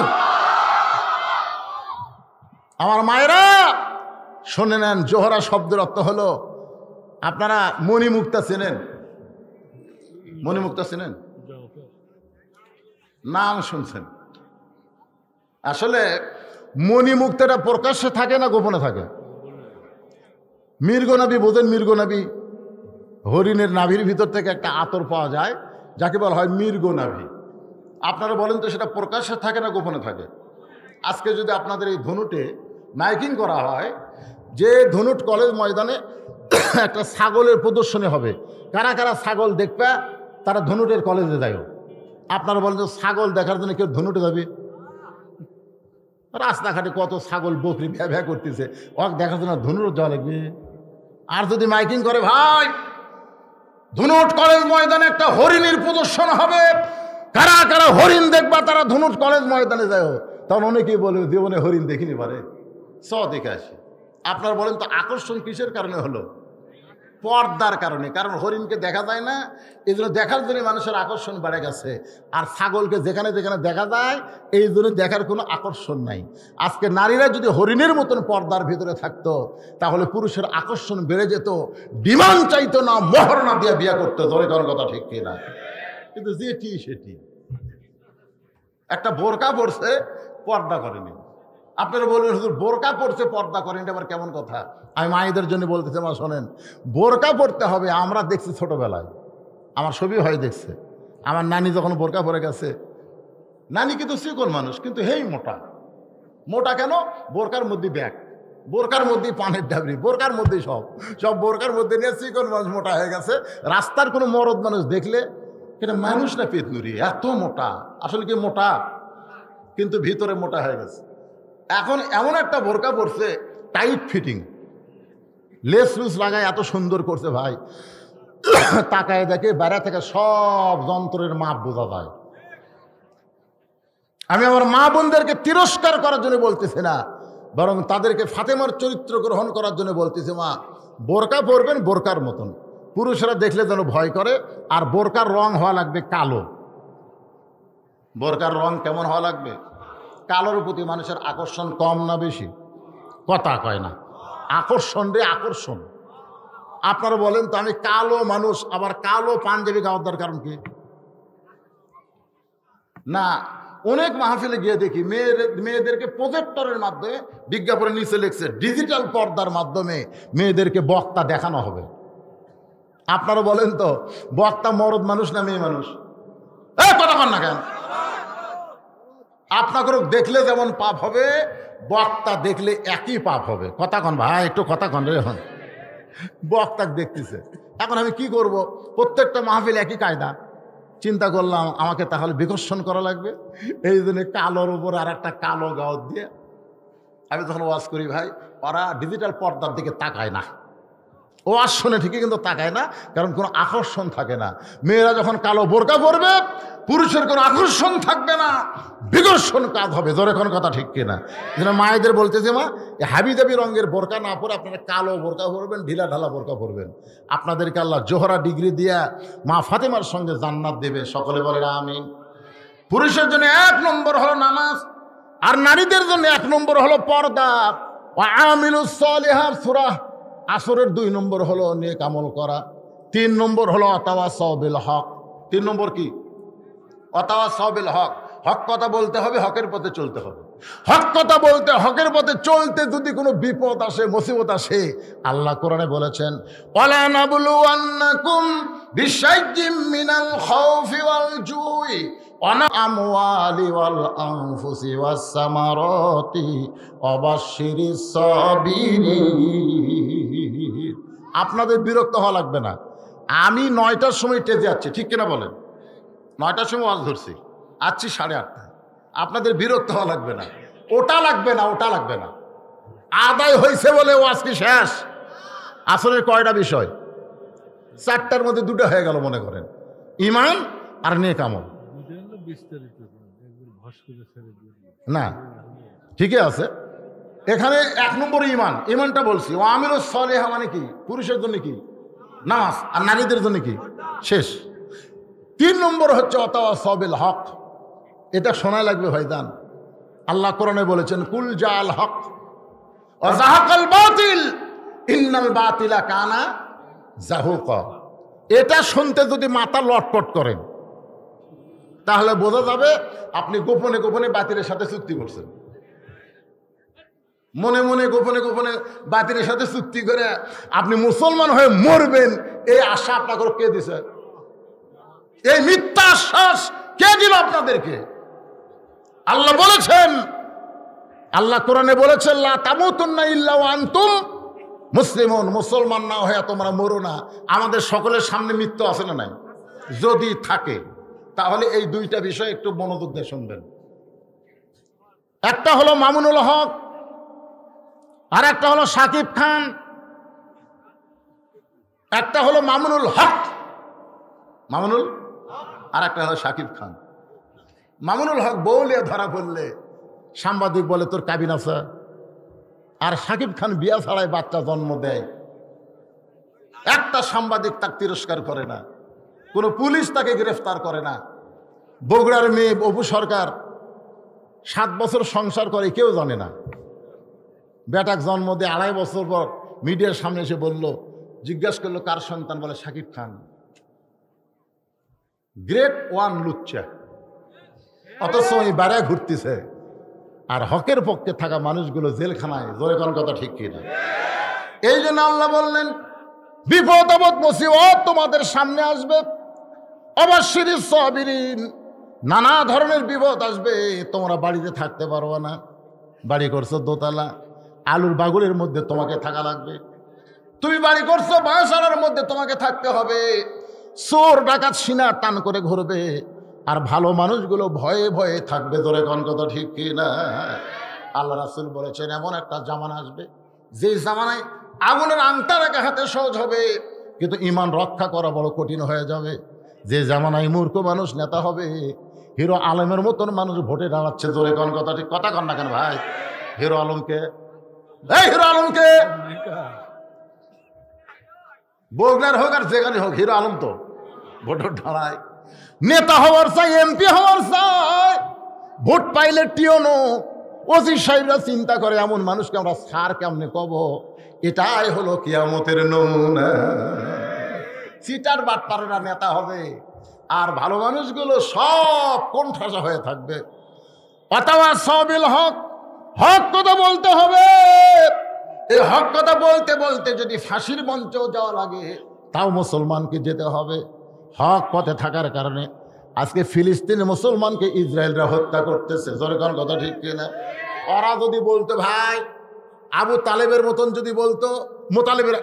আমার মায়েরা শুনে নেন, জোহরা শব্দের অর্থ হলো, আপনারা মণিমুক্তা চেনেন? মণিমুক্তা চেনেন? নাম শুনছেন? আসলে মণিমুক্তাটা প্রকাশ্যে থাকে না গোপনে থাকে? মৃগনাভি বোঝেন? মৃগনাভি, হরিণের নাভির ভিতর থেকে একটা আতর পাওয়া যায় যাকে বলা হয় মৃগনাভি। আপনারা বলেন তো সেটা প্রকাশ্যে থাকে না গোপনে থাকে? আজকে যদি আপনাদের এই ধনুটে মাইকিং করা হয় যে ধনুট কলেজ ময়দানে একটা ছাগলের প্রদর্শনী হবে, কারা কারা ছাগল দেখবে তারা ধনুটের কলেজে যায়। আপনারা বলেন যে ছাগল দেখার জন্য কেউ ধনুটে যাবে? রাস্তাঘাটে কত ছাগল বকরি ভ্যা ভ্যা করতেছে, ওকে দেখার জন্য ধনুট যাওয়া লাগবে? আর যদি মাইকিং করে, ভাই ধনুট কলেজ ময়দানে একটা হরিণের প্রদর্শন হবে, কারা কারা হরিণ দেখবা তারা ধনুট কলেজ ময়দানে যায়, তখন অনেকেই বলে জীবনে হরিণ দেখিনি পারে, দেখে আসি। আপনারা বলেন তো আকর্ষণ কিসের কারণে হলো? পর্দার কারণে। কারণ হরিণকে দেখা যায় না, এই জন্য দেখার জন্য মানুষের আকর্ষণ বেড়ে গেছে। আর ছাগলকে যেখানে যেখানে দেখা যায় এই জন্য দেখার কোনো আকর্ষণ নাই। আজকে নারীরা যদি হরিণের মতন পর্দার ভিতরে থাকতো তাহলে পুরুষের আকর্ষণ বেড়ে যেত, ডিমান্ড চাইতো না, মোহর না দিয়ে বিয়ে করতো। ধরে কোনো কথা ঠিক কিনা? কিন্তু যেটি সেটি, একটা বোরকা পরছে পর্দা করেনি। আপনারা বলবেন হুজুর বোরকা পরছে পর্দা করেন, এটা আবার কেমন কথা? আমি মায়েদের জন্য বলতেছি, মা শোনেন, বোরকা পরতে হবে। আমরা দেখছি ছোটবেলায়, আমার ছবি হয় দেখছে, আমার নানি যখন বোরকা পরে গেছে, নানি কিন্তু চিকন মানুষ কিন্তু হেই মোটা। মোটা কেন? বোরকার মধ্যে ব্যাগ, বোরকার মধ্যে পানের ডাবরি, বোরকার মধ্যে সব বোরকার মধ্যে নিয়ে চিকন মানুষ মোটা হয়ে গেছে। রাস্তার কোনো মরদ মানুষ দেখলে এটা মানুষ না পেতনুরি, এত মোটা। আসলে কি মোটা, কিন্তু ভিতরে মোটা হয়ে গেছে। এখন এমন একটা বোরকা পরছে টাইট ফিটিং, লেস লুস লাগায় এত সুন্দর করছে ভাই, তাকায় দেখে বাইরে থেকে সব যন্ত্রের মাপ বোঝা যায়। আমি আমার মা বোনদেরকে তিরস্কার করার জন্য বলতেছি না, বরং তাদেরকে ফাতেমার চরিত্র গ্রহণ করার জন্য বলতেছি, মা বোরকা পরবেন বোরকার মতন, পুরুষরা দেখলে যেন ভয় করে। আর বোরকার রং হওয়া লাগবে কালো। বোরকার রং কেমন হওয়া লাগবে? কালোর প্রতি মানুষের আকর্ষণ কম না বেশি? কথা কয় না, আকর্ষণ রে আকর্ষণ। আপনারা বলেন তো, আমি কালো মানুষ আবার কালো পাঞ্জাবি গাওয়ার কারণ কি? না, অনেক মাহফিলে গিয়ে দেখি মেয়েদেরকে প্রজেক্টরের মাধ্যমে বিজ্ঞাপনের নিচে লিখছে ডিজিটাল পর্দার মাধ্যমে মেয়েদেরকে বক্তা দেখানো হবে। আপনারা বলেন তো, বক্তা মরদ মানুষ না মেয়ে মানুষ? কথা কন না কেন? আপনাকে দেখলে যেমন পাপ হবে, বক্তা দেখলে একই পাপ হবে। কথা কন ভাই, একটু কথা কন রে। এখন বক্তা দেখতেছে, এখন আমি কি করব? প্রত্যেকটা মাহফিল একই কায়দা। চিন্তা করলাম আমাকে তাহলে বিকর্ষণ করা লাগবে, এই জন্য কালোর উপর আর একটা কালো গাউত দিয়ে আমি যখন ওয়াজ করি, ভাই ওরা ডিজিটাল পর্দার দিকে তাকায় না, ওয়াজ শোনে ঠিকই কিন্তু তাকায় না, কারণ কোনো আকর্ষণ থাকে না। মেয়েরা যখন কালো বোরকা পরবে পুরুষের কোনো আকর্ষণ থাকবে না, বিকর্ষণ কাজ হবে। জোরে কোন কথা ঠিক কিনা? যেন মায়েদের বলতেছে, মা হাবি জাবি রঙের বোরকা না পরে আপনারা কালো বোরকা পরবেন, ঢিলা ঢালা বোরকা পরবেন। আপনাদেরকে আল্লাহ জোহরা ডিগ্রি দিয়া মা ফাতেমার সঙ্গে জান্নাত দেবে। সকলে বলে আমিন। পুরুষের জন্য 1 নম্বর হলো নামাজ, আর নারীদের জন্য 1 নম্বর হলো পর্দা। আমিলুস সালিহাত সূরা আসরের 2 নম্বর হলো নেক আমল করা, 3 নম্বর হলো আতাওয়াসাউ বিল হক। 3 নম্বর কি? আতাওয়াসাউ বিল হক। হক কথা বলতে হবে, হকের পথে চলতে হবে। হক কথা বলতে, হকের পথে চলতে যদি কোনো বিপদ আসে, মুসিবত আসে, আল্লাহ কোরআনে বলেছেন ওয়ালা নাবলুওয়ান্নাকুম বিশাইয়্যিম মিনাল খাউফি ওয়াল জুই ওয়া আমওয়ালি ওয়াল আনফুসি ওয়াস সামারাতি ওয়াবাশশিরিস সাবিরিন। আপনাদের বিরক্ত হওয়া লাগবে না। আমি 9টার সময় টেজে যাচ্ছি, ঠিক কিনা বলেন? 9টার সময় ওয়াজ ধরছি, আসছি 8:30। আপনাদের বিরক্ত হওয়া লাগবে না, ওটা লাগবে না, ওটা লাগবে না। আদায় হয়েছে বলে ওয়াজ কি শেষ? আসলে কয়টা বিষয়? 4টার মধ্যে 2টা হয়ে গেল মনে করেন, ঈমান আর নেক আমল। না, ঠিকই আছে। এখানে 1 নম্বরে ঈমান, ঈমানটা বলছি। ও আমিরুস সালিহা মানে কি? পুরুষের জন্য কি? নামাজ। আর নারীদের জন্য কি? শেষ। 3 নম্বর হচ্ছে ওয়াতাওয়াসাউ বিল হক। এটা শোনা লাগবে ভাইজান। আল্লাহ কোরআনে বলেছেন কুল জাল হক ওয়া যাহাকাল বাতিল ইন্নাল বাতিলা কানা যাহুকা। এটা শুনতে যদি মাথা লটপট করেন তাহলে বোঝা যাবে আপনি গোপনে গোপনে বাতিলের সাথে চুক্তি করছেন। মনে মনে গোপনে গোপনে বাতিলের সাথে চুক্তি করে আপনি মুসলমান হয়ে মরবেন, এই আশা আপনাকে কে দিছে? এই মিথ্যা আশ্বাস কে দিল আপনাদেরকে? আল্লাহ বলেছেন, আল্লাহ কোরআনে বলেছেন লা তামুতুন্না ইল্লা ওয়া আনতুম মুসলিমুন। মুসলমান না হয়ে তোমরা মরো না। আমাদের সকলের সামনে মৃত্যু আছে না নাই? যদি থাকে তাহলে এই 2টা বিষয় একটু মনোযোগ দিয়ে শুনবেন। একটা হলো মামুনুল হক, আর একটা হলো সাকিব খান। একটা হলো মামুনুল হক, মামুনুল, আর একটা হলো সাকিব খান। মামুনুল হক বউলিয়া ধরা পড়লে সাংবাদিক বলে তোর কাবিন আছে। আর সাকিব খান বিয়া ছাড়াই বাচ্চা জন্ম দেয়, একটা সাংবাদিক তাকে তিরস্কার করে না, কোনো পুলিশ তাকে গ্রেফতার করে না। বগুড়ার মেয়ে অপু সরকার 7 বছর সংসার করে, কেউ জানে না। বেটাক জন্ম দিয়ে 2.5 বছর পর মিডিয়ার সামনে এসে বলল, জিজ্ঞাসা করলো কার সন্তান, বলে সাকিব খান। গ্রেড 1 লুচ্চা, অথচ ওই বেড়ায় ঘুরতেছে। আর হকের পক্ষে থাকা মানুষগুলো জেলখানায়। জোরে কোন কথা ঠিক কিনা? এই জন্য আল্লাহ বললেন বিপদ আপদ মুসিবত তোমাদের সামনে আসবে, অবাশশিরিস সাবিরিন। নানা ধরনের বিপদ আসবে, তোমরা বাড়িতে থাকতে পারবে না। বাড়ি করছো দোতলা, আলুর বাগুলের মধ্যে তোমাকে থাকা লাগবে। তুমি বাড়ি করছো বাসার মধ্যে, তোমাকে থাকতে হবে। চোর ডাকাত সিনা টান করে ঘুরবে, আর ভালো মানুষগুলো ভয়ে ভয়ে থাকবে। ধরে কোন কথা ঠিক কিনা? আল্লাহ রাসূল বলেছেন এমন একটা জামানা আসবে যে জামানায় আগুনের আংটা রাখা হাতে সহজ হবে, কিন্তু ঈমান রক্ষা করা বড় কঠিন হয়ে যাবে। যে জামানায় মূর্খ মানুষ নেতা হবে, হিরো আলমের মতন মানুষ ভোটে দাঁড়াচ্ছে। ধরে কোন কথা ঠিক? কথা কন না কেন ভাই? হিরো আলমকে, এই হিরো আলমকে বগুড়ার হোক আর যেখানে হোক, হিরো আলম তো ভোট দাঁড়ায়। নেতা হওয়ার চাই, এমপি হওয়ার চাই, ভোট পাইলে টিওনো। ওসি সাহেবরা চিন্তা করে এমন মানুষকে আমরা সার কেমনে কব। এটাই হলো কিয়ামতের নমুনা। সিটার বাটপারেরা নেতা হবে, আর ভালো মানুষগুলো সব কোণঠাসা হয়ে থাকবে। ওয়াতাওয়াসাউ বিল হক, হক কথা বলতে হবে। এই হক কথা বলতে বলতে যদি ফাঁসির মঞ্চেও যাওয়া লাগে, তাও মুসলমানকে যেতে হবে। হক পথে থাকার কারণে আজকে ফিলিস্তিনে মুসলমানকে ইসরায়েলরা হত্যা করতেছে। জোরে কথা ঠিক কিনা? ওরা যদি বলতো ভাই আবু তালেবের মতন, যদি বলতো মোতালেবের,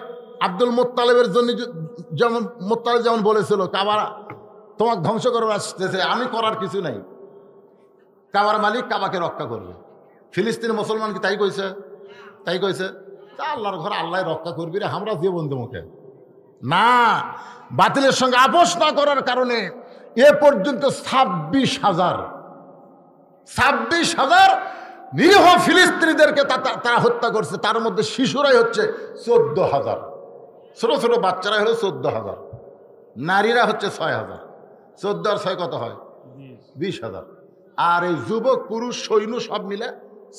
আব্দুল মোত্তালেবের জন্য যেমন মোত্তালেব যেমন বলেছিল কাবা তোমাকে ধ্বংস করে আসতেছে, আমি করার কিছু নাই, কাবার মালিক কাবাকে রক্ষা করবে। ফিলিস্তিনের মুসলমান কি তাই কইছে? তাই কইছে আল্লাহর ঘর আল্লাহ রক্ষা করবি রে, আমরা দিয়ে বন্ধু মুখে না। বাতিলের সঙ্গে আপোষ না করার কারণে এ পর্যন্ত 26,000 নিরীহ ফিলিস্তিনিদেরকে তারা হত্যা করছে। তার মধ্যে শিশুরাই হচ্ছে 14,000, ছোট ছোট বাচ্চারাই হলো 14,000, নারীরা হচ্ছে 6,000। 14 আর 6 কত হয়? 20,000। আর এই যুবক পুরুষ সৈন্য সব মিলে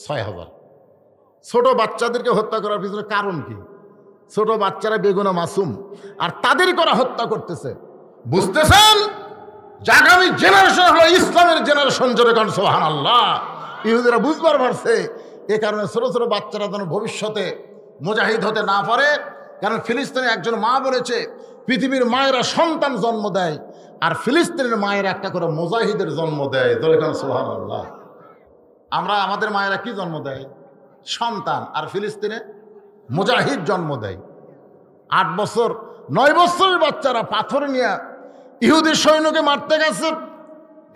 6,000। ছোট বাচ্চাদেরকে হত্যা করার পিছনে কারণ কি? ছোট বাচ্চারা বেগুনা মাসুম, আর তাদের করা হত্যা করতেছে। বুঝতেছেন? আগামী জেনারেশন হলো ইসলামের জেনারেশন। জোরে কারণ সুবহানাল্লাহ। ইহুদিরা বুঝবার পারছে, এ কারণে ছোট ছোট বাচ্চারা যেন ভবিষ্যতে মুজাহিদ হতে না পারে। কারণ ফিলিস্তিনে একজন মা বলেছে, পৃথিবীর মায়েরা সন্তান জন্ম দেয়, আর ফিলিস্তিনের মায়েরা একটা করে মুজাহিদের জন্ম দেয়। সুবহানাল্লাহ। আমরা আমাদের মায়েরা কি জন্ম দেয়? সন্তান। আর ফিলিস্তিনে মুজাহিদ জন্ম দেয়। 8 বছর 9 বছরের বাচ্চারা পাথর নিয়ে ইহুদি সৈন্যকে মারতে গেছে।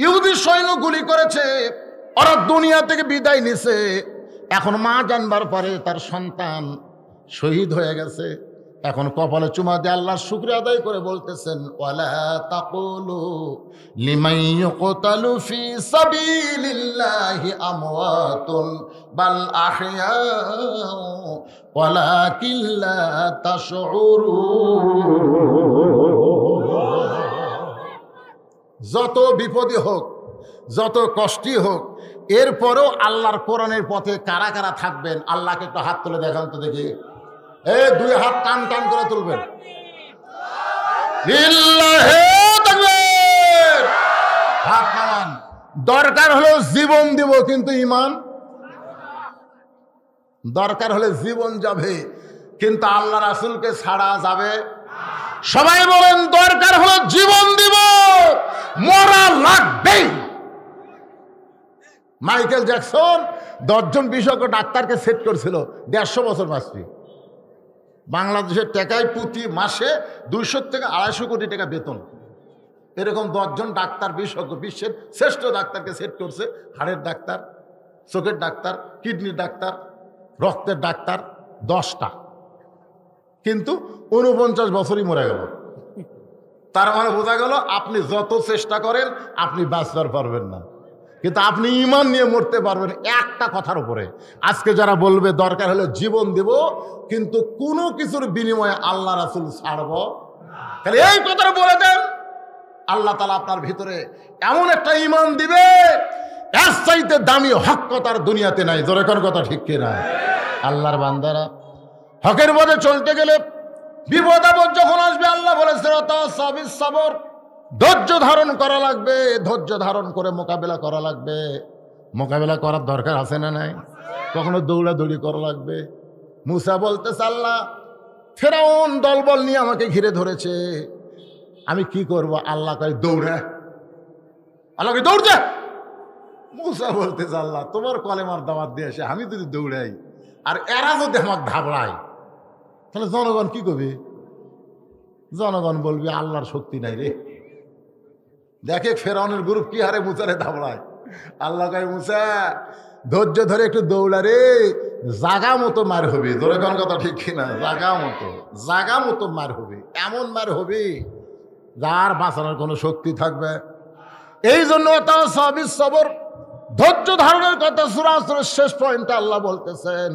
ইহুদি সৈন্য গুলি করেছে, ওরা দুনিয়া থেকে বিদায় নিছে। এখন মা জানবার পরে তার সন্তান শহীদ হয়ে গেছে। এখন কপালে চুমা দিয়ে আল্লাহর শুকরিয়া আদায় করে বলতেছেন, ওয়ালা তাকুলু লিমান ইউকতালু ফি সাবিলিল্লাহি আমওয়াতুন বাল আহইয়াউ ওয়ালাকিন লা তাশউরুন। যত বিপদই হোক, যত কষ্টই হোক, এরপরেও আল্লাহর কোরআনের পথে কারা কারা থাকবেন? আল্লাহকে একটু হাত তুলে দেখান তো দেখি। 2 হাত টান টান করে তুলবেন। হাত নামান। দরকার হলে জীবন দিব, কিন্তু ঈমান। দরকার হলে জীবন যাবে, কিন্তু আল্লাহ রাসূলকে ছাড়া যাবে। সবাই বলেন, দরকার হলে জীবন দিব, মরা লাগবেই। মাইকেল জ্যাকসন 10 জন বিশেষজ্ঞ ডাক্তারকে সেট করছিল 150 বছর বাঁচবে। বাংলাদেশের টাকায় প্রতি মাসে 200 থেকে 250 কোটি টাকা বেতন। এরকম 10 জন ডাক্তার বিশেষজ্ঞ, বিশ্বের শ্রেষ্ঠ ডাক্তারকে সেট করছে। হাড়ের ডাক্তার, চোখের ডাক্তার, কিডনির ডাক্তার, রক্তের ডাক্তার 10টা, কিন্তু 49 বছরই মরে গেল। তার মানে বোঝা গেল, আপনি যত চেষ্টা করেন আপনি বাঁচতে পারবেন না, কিন্তু আপনি ঈমান নিয়ে মরতে পারবেন একটা কথার উপরে। আজকে যারা বলবে দরকার হলে জীবন দেব, কিন্তু কোনো কিছুর বিনিময়ে আল্লাহ রাসূল ছাড়ব, তাহলে এই কথাটা বলে দেন, আল্লাহ তাআলা আপনার ভিতরে এমন একটা ঈমান দিবে, এর চাইতে দামি হক কথার দুনিয়াতে নাই। জোরে কোন কথা ঠিক কিনা? আল্লাহর বান্দারা, হকের পথে চলতে গেলে বিপদ আপদ যখন আসবে, আল্লাহ বলেছেন তাসাবিস সবর, ধৈর্য ধারণ করা লাগবে, ধৈর্য ধারণ করে মোকাবেলা করা লাগবে। মোকাবেলা করার দরকার আছে না নাই? কখনো দৌড়াদৌড়ি করা লাগবে। মুসা বলতেছে, আল্লাহ ফেরাউন দলবল নিয়ে আমাকে ঘিরে ধরেছে, আমি কি করব? আল্লাহ কয় দৌড়া, আল্লাহকে দৌড়তে। মুসা বলতেছে, আল্লাহ তোমার কলেমার দাওয়াত দিয়ে এসে আমি যদি দৌড়াই আর এরা যদি আমাকে ধাবড়ায়, তাহলে জনগণ কি করবে? জনগণ বলবে আল্লাহর শক্তি নাই রে। দেখে ফেরাউনের গ্রুপ কি হারে মুসারে ধাবড়ায়। আল্লাহ কয়, মুসা ধৈর্য ধরে একটু দৌড়া রে, জাগা মতো মার হবে। ধরে কোন কথা ঠিক কিনা? জাগা মতো মার হবে, এমন মার হবে যার বাঁচানোর কোনো শক্তি থাকবে। এই জন্য তাসাবিস সবর, ধৈর্য ধারণের কথা সূরা আসরের শেষ পয়েন্টে আল্লাহ বলতেছেন।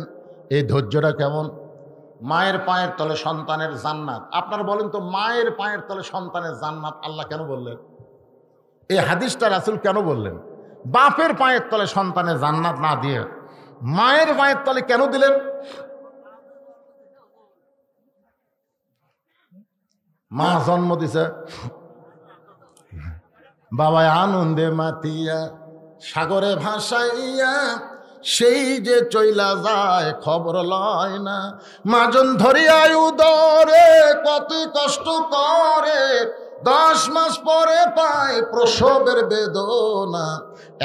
এই ধৈর্যটা কেমন? মায়ের পায়ের তলে সন্তানের জান্নাত। আপনারা বলেন তো, মায়ের পায়ের তলে সন্তানের জান্নাত আল্লাহ কেন বললেন? এই হাদিসটা রাসূল কেন বললেন? বাপের পায়ের তলে সন্তানের জান্নাত না দিয়ে মায়ের পায়ের তলে কেন দিলেন? মা জন্ম দিছে, বাবায় আনন্দে মাতিয়া সাগরে ভাসাইয়া সেই যে চইলা যায় খবর লয় না। মাজন ধরিয়ায় উদরে কত কষ্ট করে, 10 মাস পরে পায় প্রসবের বেদনা।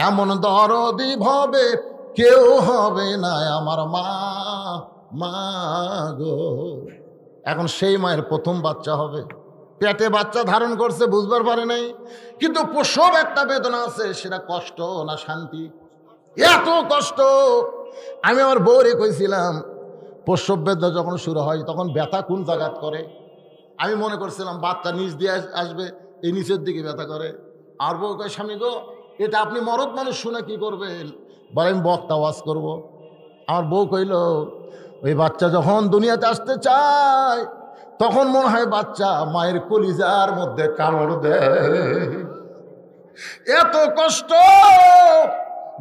এমন দরদি ভবে কেউ হবে না আমার মা, মা গো। এখন সেই মায়ের প্রথম বাচ্চা হবে, পেটে বাচ্চা ধারণ করছে, বুঝবার পারে নাই, কিন্তু প্রসব একটা বেদনা আছে, সেটা কষ্ট না শান্তি? এত কষ্ট। আমি আমার বউরে কইছিলাম, প্রসব বেদনা যখন শুরু হয় তখন ব্যথা কোন জায়গাত করে? আমি মনে করছিলাম বাচ্চা নিচ দিয়ে আসবে, এই নিচের দিকে ব্যথা করে। আর বউ কয়, স্বামী গো, এটা আপনি মরদ মানুষ শুনে কি করবেন? বলে আমি বক্তা ওয়াজ করবো। আমার বউ কইল, ওই বাচ্চা যখন দুনিয়াতে আসতে চায় তখন মনে হয় বাচ্চা মায়ের কলিজার মধ্যে কামড় দেয়। এত কষ্ট।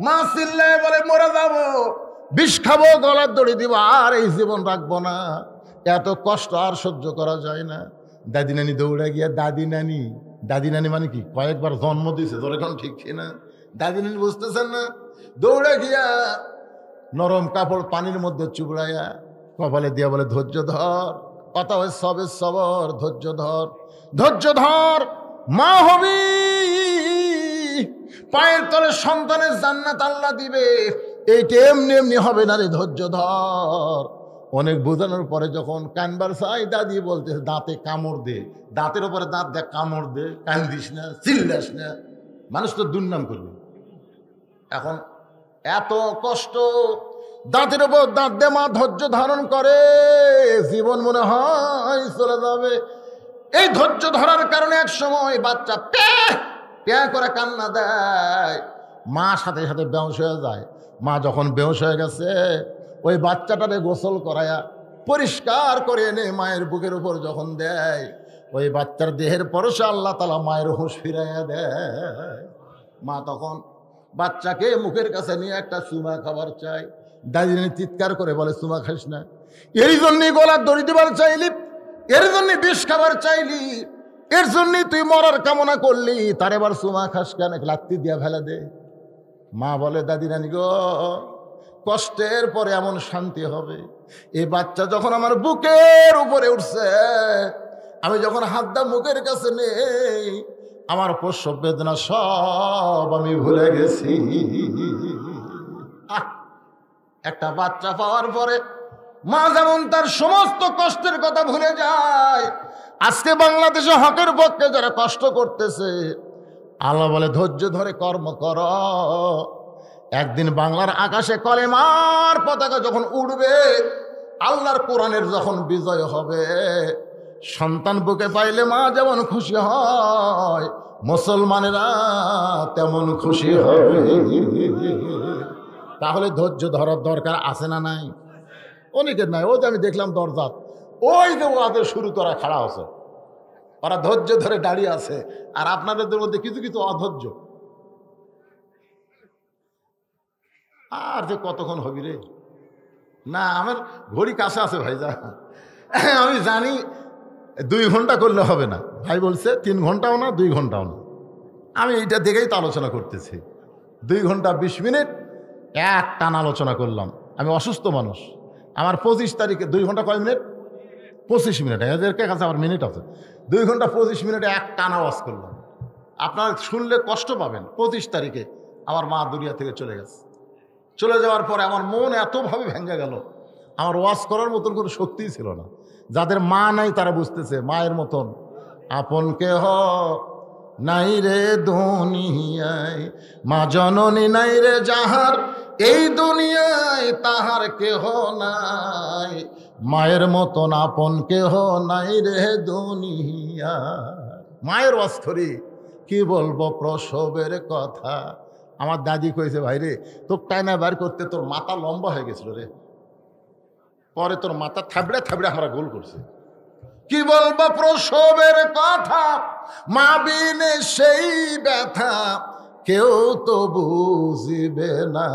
মা চিল্লায় বলে, মরে যাবো, বিষ খাবো, গলার দড়ি দিব, আর এই জীবন রাখবো না। এত কষ্ট আর সহ্য করা যায় না। দাদি নানি দৌড়ে গিয়া, দাদি নানি মানে কি? কয়েকবার জন্ম দিয়েছে, তোর এখন ঠিক না? দাদি নানি বুঝতেছেন না? দৌড়ে গিয়া নরম কাপড় পানির মধ্যে চুবড়াইয়া কপালে দিয়া বলে ধৈর্য ধর, কথা হয় সবে সবর, ধৈর্য ধর, ধৈর্য ধর, মা হবি, পায়ের তলে সন্তানের জান্নাত আল্লাহ দিবে, এইটা এমনি এমনি হবে না রে, ধৈর্য ধর। অনেক বোঝানোর পরে যখন কানবার চাই, দাদি বলতেছে দাঁতে কামড় দে, দাঁতের উপরে দাঁত দেখ, কামড় দে, কান্দিস না, চিল্লাস না, মানুষ তো দুর্নাম করবে। এখন এত কষ্ট, দাঁতের উপর দাঁত দে, মা ধৈর্য ধারণ করে, জীবন মনে হয় চলে যাবে। এই ধৈর্য ধরার কারণে এক সময় বাচ্চা প্যা করে কান্না দেয়, মা সাথে সাথে বেহুশ হয়ে যায়। মা যখন বেহুশ হয়ে গেছে, ওই বাচ্চাটারে গোসল করায়া পরিষ্কার করে এনে মায়ের বুকের উপর যখন দেয়, ওই বাচ্চার দেহের পরশে আল্লাহ তাআলা মায়ের হুঁশ ফিরাইয়া দেয়। মা তখন বাচ্চাকে মুখের কাছে নিয়ে একটা চুমা খাবার চাই, দাদিনী চিৎকার করে বলে চুমা খাইস না, এর জন্যই গলার দড়ি দিবার চাইলি, এর জন্য বিষ খাবার চাইলি, এর জন্যই তুই মরার কামনা করলি, তার এবার চুমা খাস কেন, লাত্তি দিয়া ফেলে দে। মা বলে দাদি নানি গো, কষ্টের পরে এমন শান্তি হবে। এই বাচ্চা যখন আমার বুকের উপরে উঠছে, আমি যখন হাতটা মুখের কাছে নেই, আমার প্রসব বেদনা সব আমি ভুলে গেছি। একটা বাচ্চা পাওয়ার পরে মা যেমন তার সমস্ত কষ্টের কথা ভুলে যায়, আজকে বাংলাদেশে হকের পক্ষে যারা কষ্ট করতেছে, আল্লাহ বলে ধৈর্য ধরে কর্ম কর, একদিন বাংলার আকাশে কলেমার পতাকা যখন উড়বে, আল্লাহর কোরআনের যখন বিজয় হবে, সন্তান বুকে পাইলে মা যেমন খুশি হয়, মুসলমানেরা তেমন খুশি হবে। তাহলে ধৈর্য ধরার দরকার আছে না নাই? অনেকের নাই। ওই যে আমি দেখলাম দরজাত, ওই যে ওদের শুরু করা খাড়া আছে, ওরা ধৈর্য ধরে দাঁড়িয়ে আছে, আর আপনাদের মধ্যে কিছু কিছু অধৈর্য। আর যে কতক্ষণ হবি রে, না আমার ঘড়ি কাছে আছে ভাইজা, আমি জানি 2 ঘন্টা করলে হবে না। ভাই বলছে 3 ঘন্টাও না, 2 ঘন্টাও না। আমি এইটা দেখেই তো আলোচনা করতেছি। 2 ঘন্টা 20 মিনিট এক টান আলোচনা করলাম। আমি অসুস্থ মানুষ, আমার 25 তারিখে 2 ঘন্টা কয় মিনিট, 25 মিনিট, এদেরকে কাছে আমার মিনিট আছে। 2 ঘন্টা 25 মিনিটে এক টান আওয়াজ করলাম। আপনারা শুনলে কষ্ট পাবেন। 25 তারিখে আমার মা দুনিয়া থেকে চলে গেছে। চলে যাওয়ার পরে আমার মন এতভাবে ভেঙে গেল, আমার ওয়াজ করার মতন কোনো শক্তিই ছিল না। যাদের মা নাই তারা বুঝতেছে, মায়ের মতন আপন কেহ নাই রে দুনিয়ায়, মা জননী নাই রে যাহার, এই দুনিয়ায় তাহার কেহ নাই, মায়ের মতন আপন কেহ নাই রে দুনিয়া। মায়ের ওয়াজ করি, কি বলবো প্রসবের কথা। আমার দাদি কইছে, ভাই রে তোর টাইনা বার করতে তোর মাথা লম্বা হয়ে গেছিল রে, পরে তোর মাথা থাবড়ে থাবড়ে আমরা গোল করছে। কি বলবো প্রসবের কথা, মা বিনে সেই ব্যথা কেউ তো বুঝিবে না,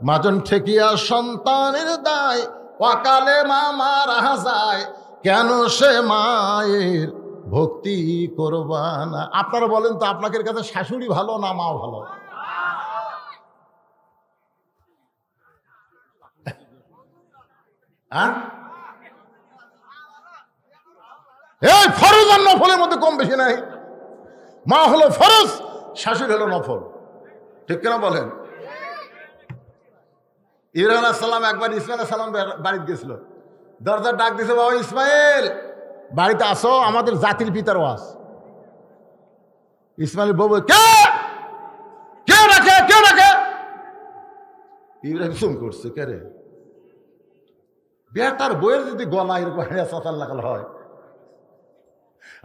মাজন ঠেকিয়া সন্তানের দায়, অকালে মা মারা যায়, কেন সে মায়ের ভক্তি করবা না। আপনারা বলেন তো, আপনাদের কাছে শাশুড়ি ভালো না মা ভালো? এই ফরজ আর নফলের মধ্যে কম বেশি নাই। মা হলো ফরজ, শাশুড়ি হলো নফল, ঠিক কেন বলেন? ইব্রাহিম আলাইহিস সালাম একবার ইসমাইল আলাইহিস সালাম বাড়িতে গেছিল, দরজার ডাক দিছে, বাবা ইসমাইল বাড়িতে আসো, আমাদের জাতির পিতার ওয়াজ। ইসমাইল বলবো কে কে রাখে, কে রাখে? ইব্রাহিম চুম করছে, কে রে? বেটার বইয়ের যদি গলা এরকম চাচার লাগাল হয়।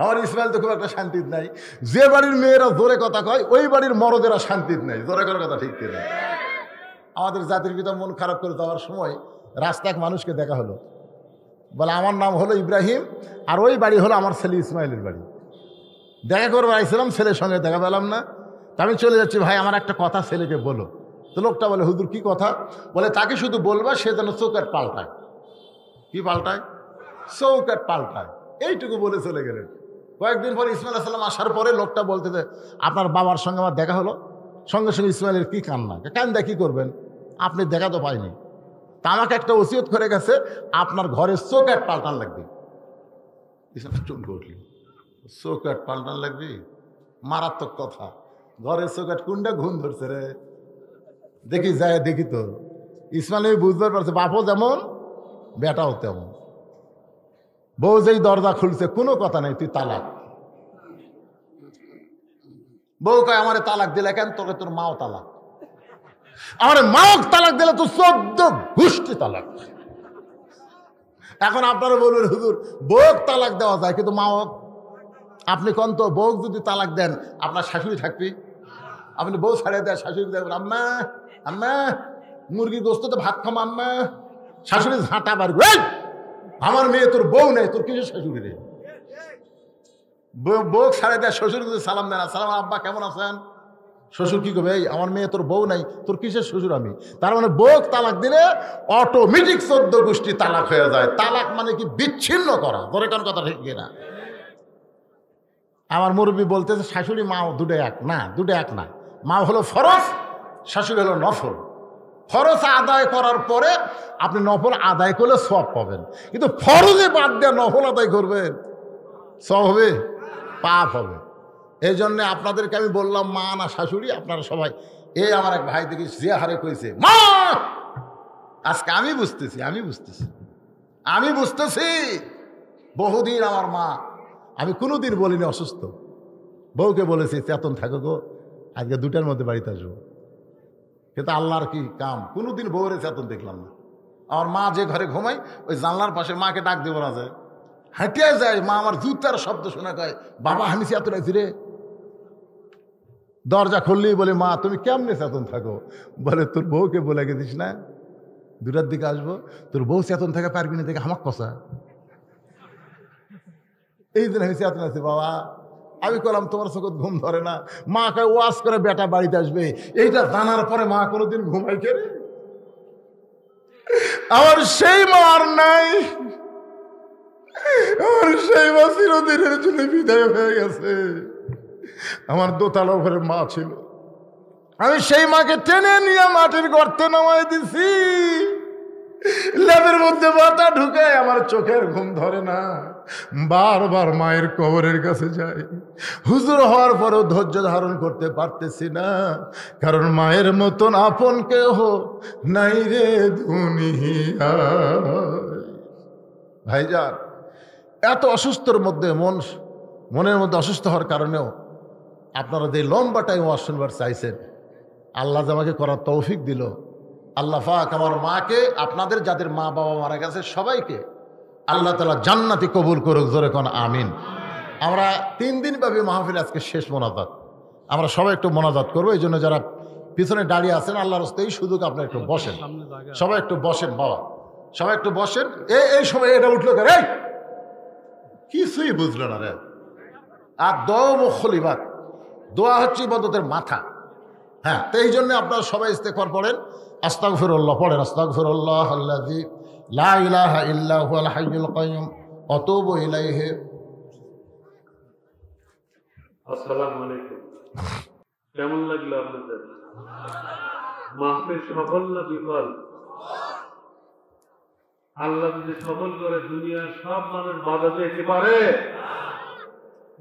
আমার ইসমাইল তো খুব একটা শান্তির নাই। যে বাড়ির মেয়েরা জোরে কথা কয়, ওই বাড়ির মরদেরা শান্তির নাই। জোরে করে কথা ঠিক কিনা? আমাদের জাতির পিতা মন খারাপ করে যাওয়ার সময় রাস্তায় এক মানুষকে দেখা হলো, বলে আমার নাম হলো ইব্রাহিম, আর ওই বাড়ি হলো আমার ছেলে ইসমাইলের বাড়ি। দেখা করবো আইছিলাম, ছেলের সঙ্গে দেখা পেলাম না, তা আমি চলে যাচ্ছি, ভাই আমার একটা কথা ছেলেকে বলো। তো লোকটা বলে, হুজুর কি কথা? বলে তাকে শুধু বলবা সে যেন চৌকাট পাল্টায়। কি পাল্টায়? চৌকাট পাল্টায়, এইটুকু বলে চলে গেলেন। কয়েকদিন পরে ইসমাইল আলাইহিস সালাম আসার পরে লোকটা বলতেছে, আপনার বাবার সঙ্গে আমার দেখা হলো, সঙ্গে সঙ্গে ইসমাইলের কি কান্না, কান্দা কি করবেন, আপনি দেখা তো পাইনি। তা আমাকে একটা ওসিয়ত করে গেছে, আপনার ঘরের চৌকাঠ পাল্টান লাগবে। চুন করলি চৌকাঠ পাল্টান লাগবে, মারাত্মক কথা। ঘরের চৌকাঠ কোনটা ঘুম ধরছে রে, দেখি যায় দেখি তো। ইসমাইল বুঝতে পারছে বাপও যেমন বেটাও তেমন। বউ যেই দরজা খুলছে কোনো কথা নেই, তুই তালাক। বউ কয় আমারে তালাক দিলে কেন, তোকে তোর মাও তালাক। আমার মাও তালাক দিলে তো 14 গোষ্ঠী তালাক। এখন আপনারা বলবেন হুজুর বউ তালাক দেওয়া যায় কিন্তু মাও, আপনি কোন তো বউ যদি তালাক দেন আপনার শাশুড়ি থাকবি? আপনি বউ ছাড়িয়ে দেন, শাশুড়ি দেখবেন আম্মা আম্মা মুরগির গোস্ত তো ভাত খাম আম্মা, শাশুড়ি ঝাঁটা বার আমার মেয়ে তোর বউ নেই, তোর কিসের শাশুড়ি রে? বউ ছাড়িয়ে দেয়, শ্বশুর কিন্তু সালাম দেন, সালাম আব্বা কেমন আছেন? শ্বশুর কি করবে, এই আমার মেয়ে তোর বউ নাই, তোর কিসের শ্বশুর আমি? তার মানে বউ তালাক দিলে অটোমেটিক 14 গোষ্ঠী তালাক হয়ে যায়। তালাক মানে কি বিচ্ছিন্ন করা, ধরে কোন কথা ঠিক কিনা? আমার মুরব্বী বলতেছে শাশুড়ি মা দুটো এক না, দুটো এক না। মা হলো ফরজ, শাশুড়ি হলো নফল। ফরজ আদায় করার পরে আপনি নফল আদায় করলে সওয়াব পাবেন, কিন্তু ফরজে বাদ দিয়ে নফল আদায় করবেন সওয়াব হবে, পাপ হবে। এই জন্যে আপনাদেরকে আমি বললাম মা না শাশুড়ি, আপনারা সবাই। এই আমার এক ভাই দেখি যে হারে কইছে মা, আজকে আমি বুঝতেছি বহুদিন আমার মা, আমি কোনোদিন বলিনি অসুস্থ। বউকে বলেছি চেতন থাকো গো, আজকে 2টার মধ্যে বাড়িতে আসবো। কিন্তু আল্লাহর কি কাম, কোনোদিন বউরে চেতন দেখলাম না। আমার মা যে ঘরে ঘুমাই ওই জানলার পাশে মাকে ডাক দেবো না যায়, হাঁটিয়ে যায়, মা আমার জুতার শব্দ শোনা কয় বাবা আমি চেতন আছি রে। দরজা খুললেই বলে মা তুমি কেমনে চেতন থাকো? বলে তোর বউকে বলে গেছিস না 2টার দিকে আসবো, তোর বউ চেতন থাকা পারবি না দেখে আমার কষা। এই দিন আমি চেতন আছি বাবা। আমি বললাম তোমার চোখত ঘুম ধরে না? মা কয় ওয়াজ করে বেটা বাড়িতে আসবে, এইটা জানার পরে মা কোনোদিন ঘুমাই কেড়ে? আমার সেই মা আর নাই, আমার সেই মা চিরদিনের জন্য বিদায় হয়ে গেছে। আমার দোতলা ঘরে মা ছিল, আমি সেই মাকে টেনে নিয়ে মাটির গর্তে নামাই দিছি, লেবের মধ্যে মাথা ঢুকায়, আমার চোখের ঘুম ধরে না। বারবার মায়ের কবরের কাছে যাই, হুজুর হওয়ার পরেও ধৈর্য ধারণ করতে পারতেছি না, কারণ মায়ের মতন আপন কেহ নাই রে দুনিয়ায়। ভাইজান এত অসুস্থর মধ্যে মনের মধ্যে অসুস্থ হওয়ার কারণেও আপনারা যে লম্বা টাইম ওয়াজ শুনবার চাইছেন, আল্লাহ যে আমাকে করার তৌফিক দিল, আল্লাহ পাক আমার মাকে, আপনাদের যাদের মা বাবা মারা গেছে সবাইকে আল্লাহ তাআলা জান্নাতি কবুল করুক, জোরে কোন আমিন। আমরা 3 দিন ব্যাপী মাহফিল, আজকে শেষ মোনাজাত, আমরা সবাই একটু মোনাজাত করবো। এই জন্য যারা পিছনে দাঁড়িয়ে আছেন আল্লাহর রাস্তায় এই সুযোগ আপনারা একটু বসেন, সবাই একটু বসেন বাবা, সবাই একটু বসেন। এই সময় এটা উঠলো কেন, কিছুই বুঝলো না রে। আর দোয়া মুখলিবাত, দোয়া হচ্ছে ইবাদতের মাথা। হ্যাঁ, তো এই জন্য আপনারা সবাই ইস্তেগফার পড়েন, আস্তাগফিরুল্লাহ পড়েন, আস্তাগফিরুল্লাহ আল্লাযী লা ইলাহা ইল্লা হুয়াল হাইয়ুল কাইয়্যুম ওয়া আতুবু ইলাইহি। আসসালামু আলাইকুম। কেমন লাগলো আপনাদের মাহফিল? সফল না বিফল? আল্লাহ যদি সফল করে দুনিয়ার সব মানুষ বাধা দিতে পারে।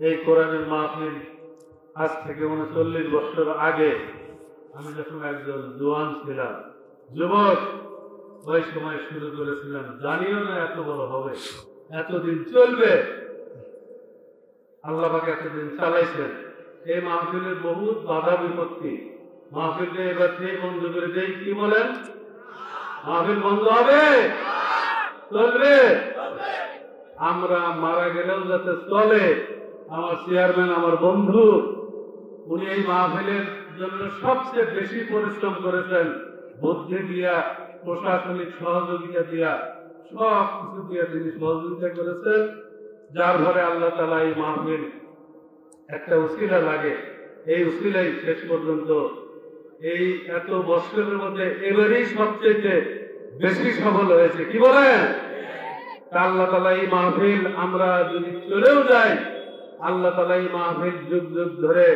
এই কোরআনের মাহফিল আজ থেকে 39 বছর আগে আমি যখন একজন জোয়ান ছিলাম, যুবক, ওই সময় শুরু করেছিলাম, জানিও না এত বড় হবে, এতদিন চলবে। আল্লাহ পাক এতদিন চালাইছেন। এই মাহফিলের বহুত বাধা বিপত্তি, মাহফিলকে এবার থেকে বন্ধ করে দেই। কি বলেন? মাহফিল বন্ধ হবে? চলবে? আমরা মারা গেলেও যাতে চলে। আমার চেয়ারম্যান, আমার বন্ধু, উনি এই মাহফিলের জন্য সবচেয়ে বেশি পরিশ্রম করেছেন, বুদ্ধি দিয়া, প্রশাসনিক সহযোগিতা দিয়া, সব কিছু দিয়া তিনি সহযোগিতা করেছেন, যার ঘরে আল্লাহ তাআলা এই মাহফিল একটা উসিলা লাগে। এই উসিলাই শেষ পর্যন্ত এই এত বছরের মধ্যে এবারেই সবচেয়ে বেশি সফল হয়েছে। কি বলেন? আল্লাহ তাআলা এই মাহফিল, আমরা যদি চলেও যাই, আল্লাহ তাআলা এই মাহফিল যুগ যুগ ধরে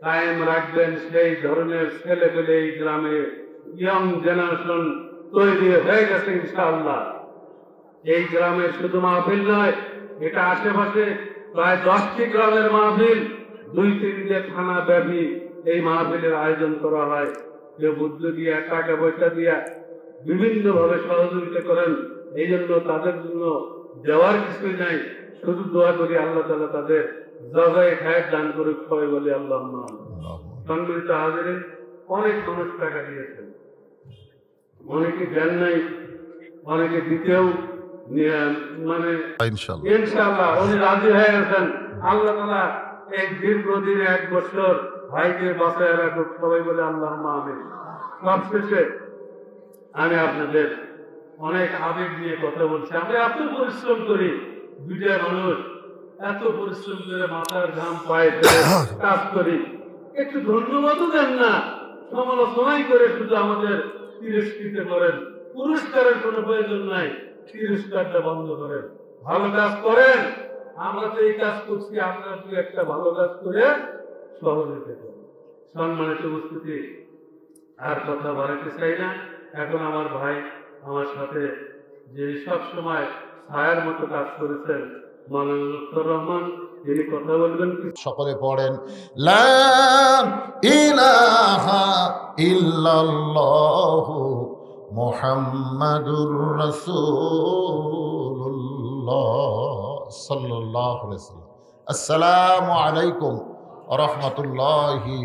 কায়েম রাখবেন, সেই ধরনের ছেলে পেলে এই গ্রামে ইয়ং জেনারেশন তৈরি হয়ে গেছে ইনশাআল্লাহ। এই গ্রামের শুধু মাহফিল নয়, এটা আশেপাশে প্রায় 10টি গ্রামের মাহফিল, 2-3 থানা ব্যাপী এই মাহফিলের আয়োজন করা হয়। কেউ বুদ্ধি দিয়া, টাকা পয়সা দিয়া বিভিন্ন ভাবে সহযোগিতা করেন। এই জন্য তাদের জন্য দেওয়ার কিছুই নাই, শুধু দোয়া করি আল্লাহ তাআলা তাদের জাযায়ে খায়ের দান করুক, সবাই বলি আল্লাহুম্মা আমিন। সম্মানিত হাজিরিন, অনেক মানুষ টাকা দিয়েছেন, অনেকে দেন নাই, অনেকে দিতেও মানে ইনশাআল্লাহ উনি রাজি হয়ে গেছেন। আল্লাহ তাআলা এই দীর্ঘদিন 1 বছর ভাইকে বাঁচায় রাখুক, সবাই বলে আল্লাহুম্মা আমিন। সবশেষে আমি আপনাদের অনেক আবেগ নিয়ে কথা বলছি। আমরা এত পরিশ্রম করি, দুইটা মানুষ এত পরিশ্রম করে মাথার ঘাম পায়ে ফেলে কাজ করি, একটু ধন্যবাদও দেন না, সমালোচনাই করে শুধু আমাদের তিরস্কৃত করেন। পুরস্কারের কোনো প্রয়োজন নাই, তিরস্কারটা বন্ধ করেন, ভালো কাজ করেন। আমরা তো এই কাজ করছি, আপনারা তো একটা ভালো কাজ করে সহযোগিতা করেন। সম্মানিত উপস্থিতি, আর কথা বাড়াতে চাই না। এখন আমার ভাই আমার সাথে যে সব সময় ছায়ার মতো কাজ করেছেন, মাওলানা লুৎফর রহমান, তিনি কথা বলবেন। সকলে পড়েন লা ইলাহা ইল্লাল্লাহু মুহাম্মাদুর রাসূলুল্লাহ সাল্লাল্লাহু আলাইহি ওয়াসাল্লাম। আসসালামু আলাইকুম ওয়া রাহমাতুল্লাহি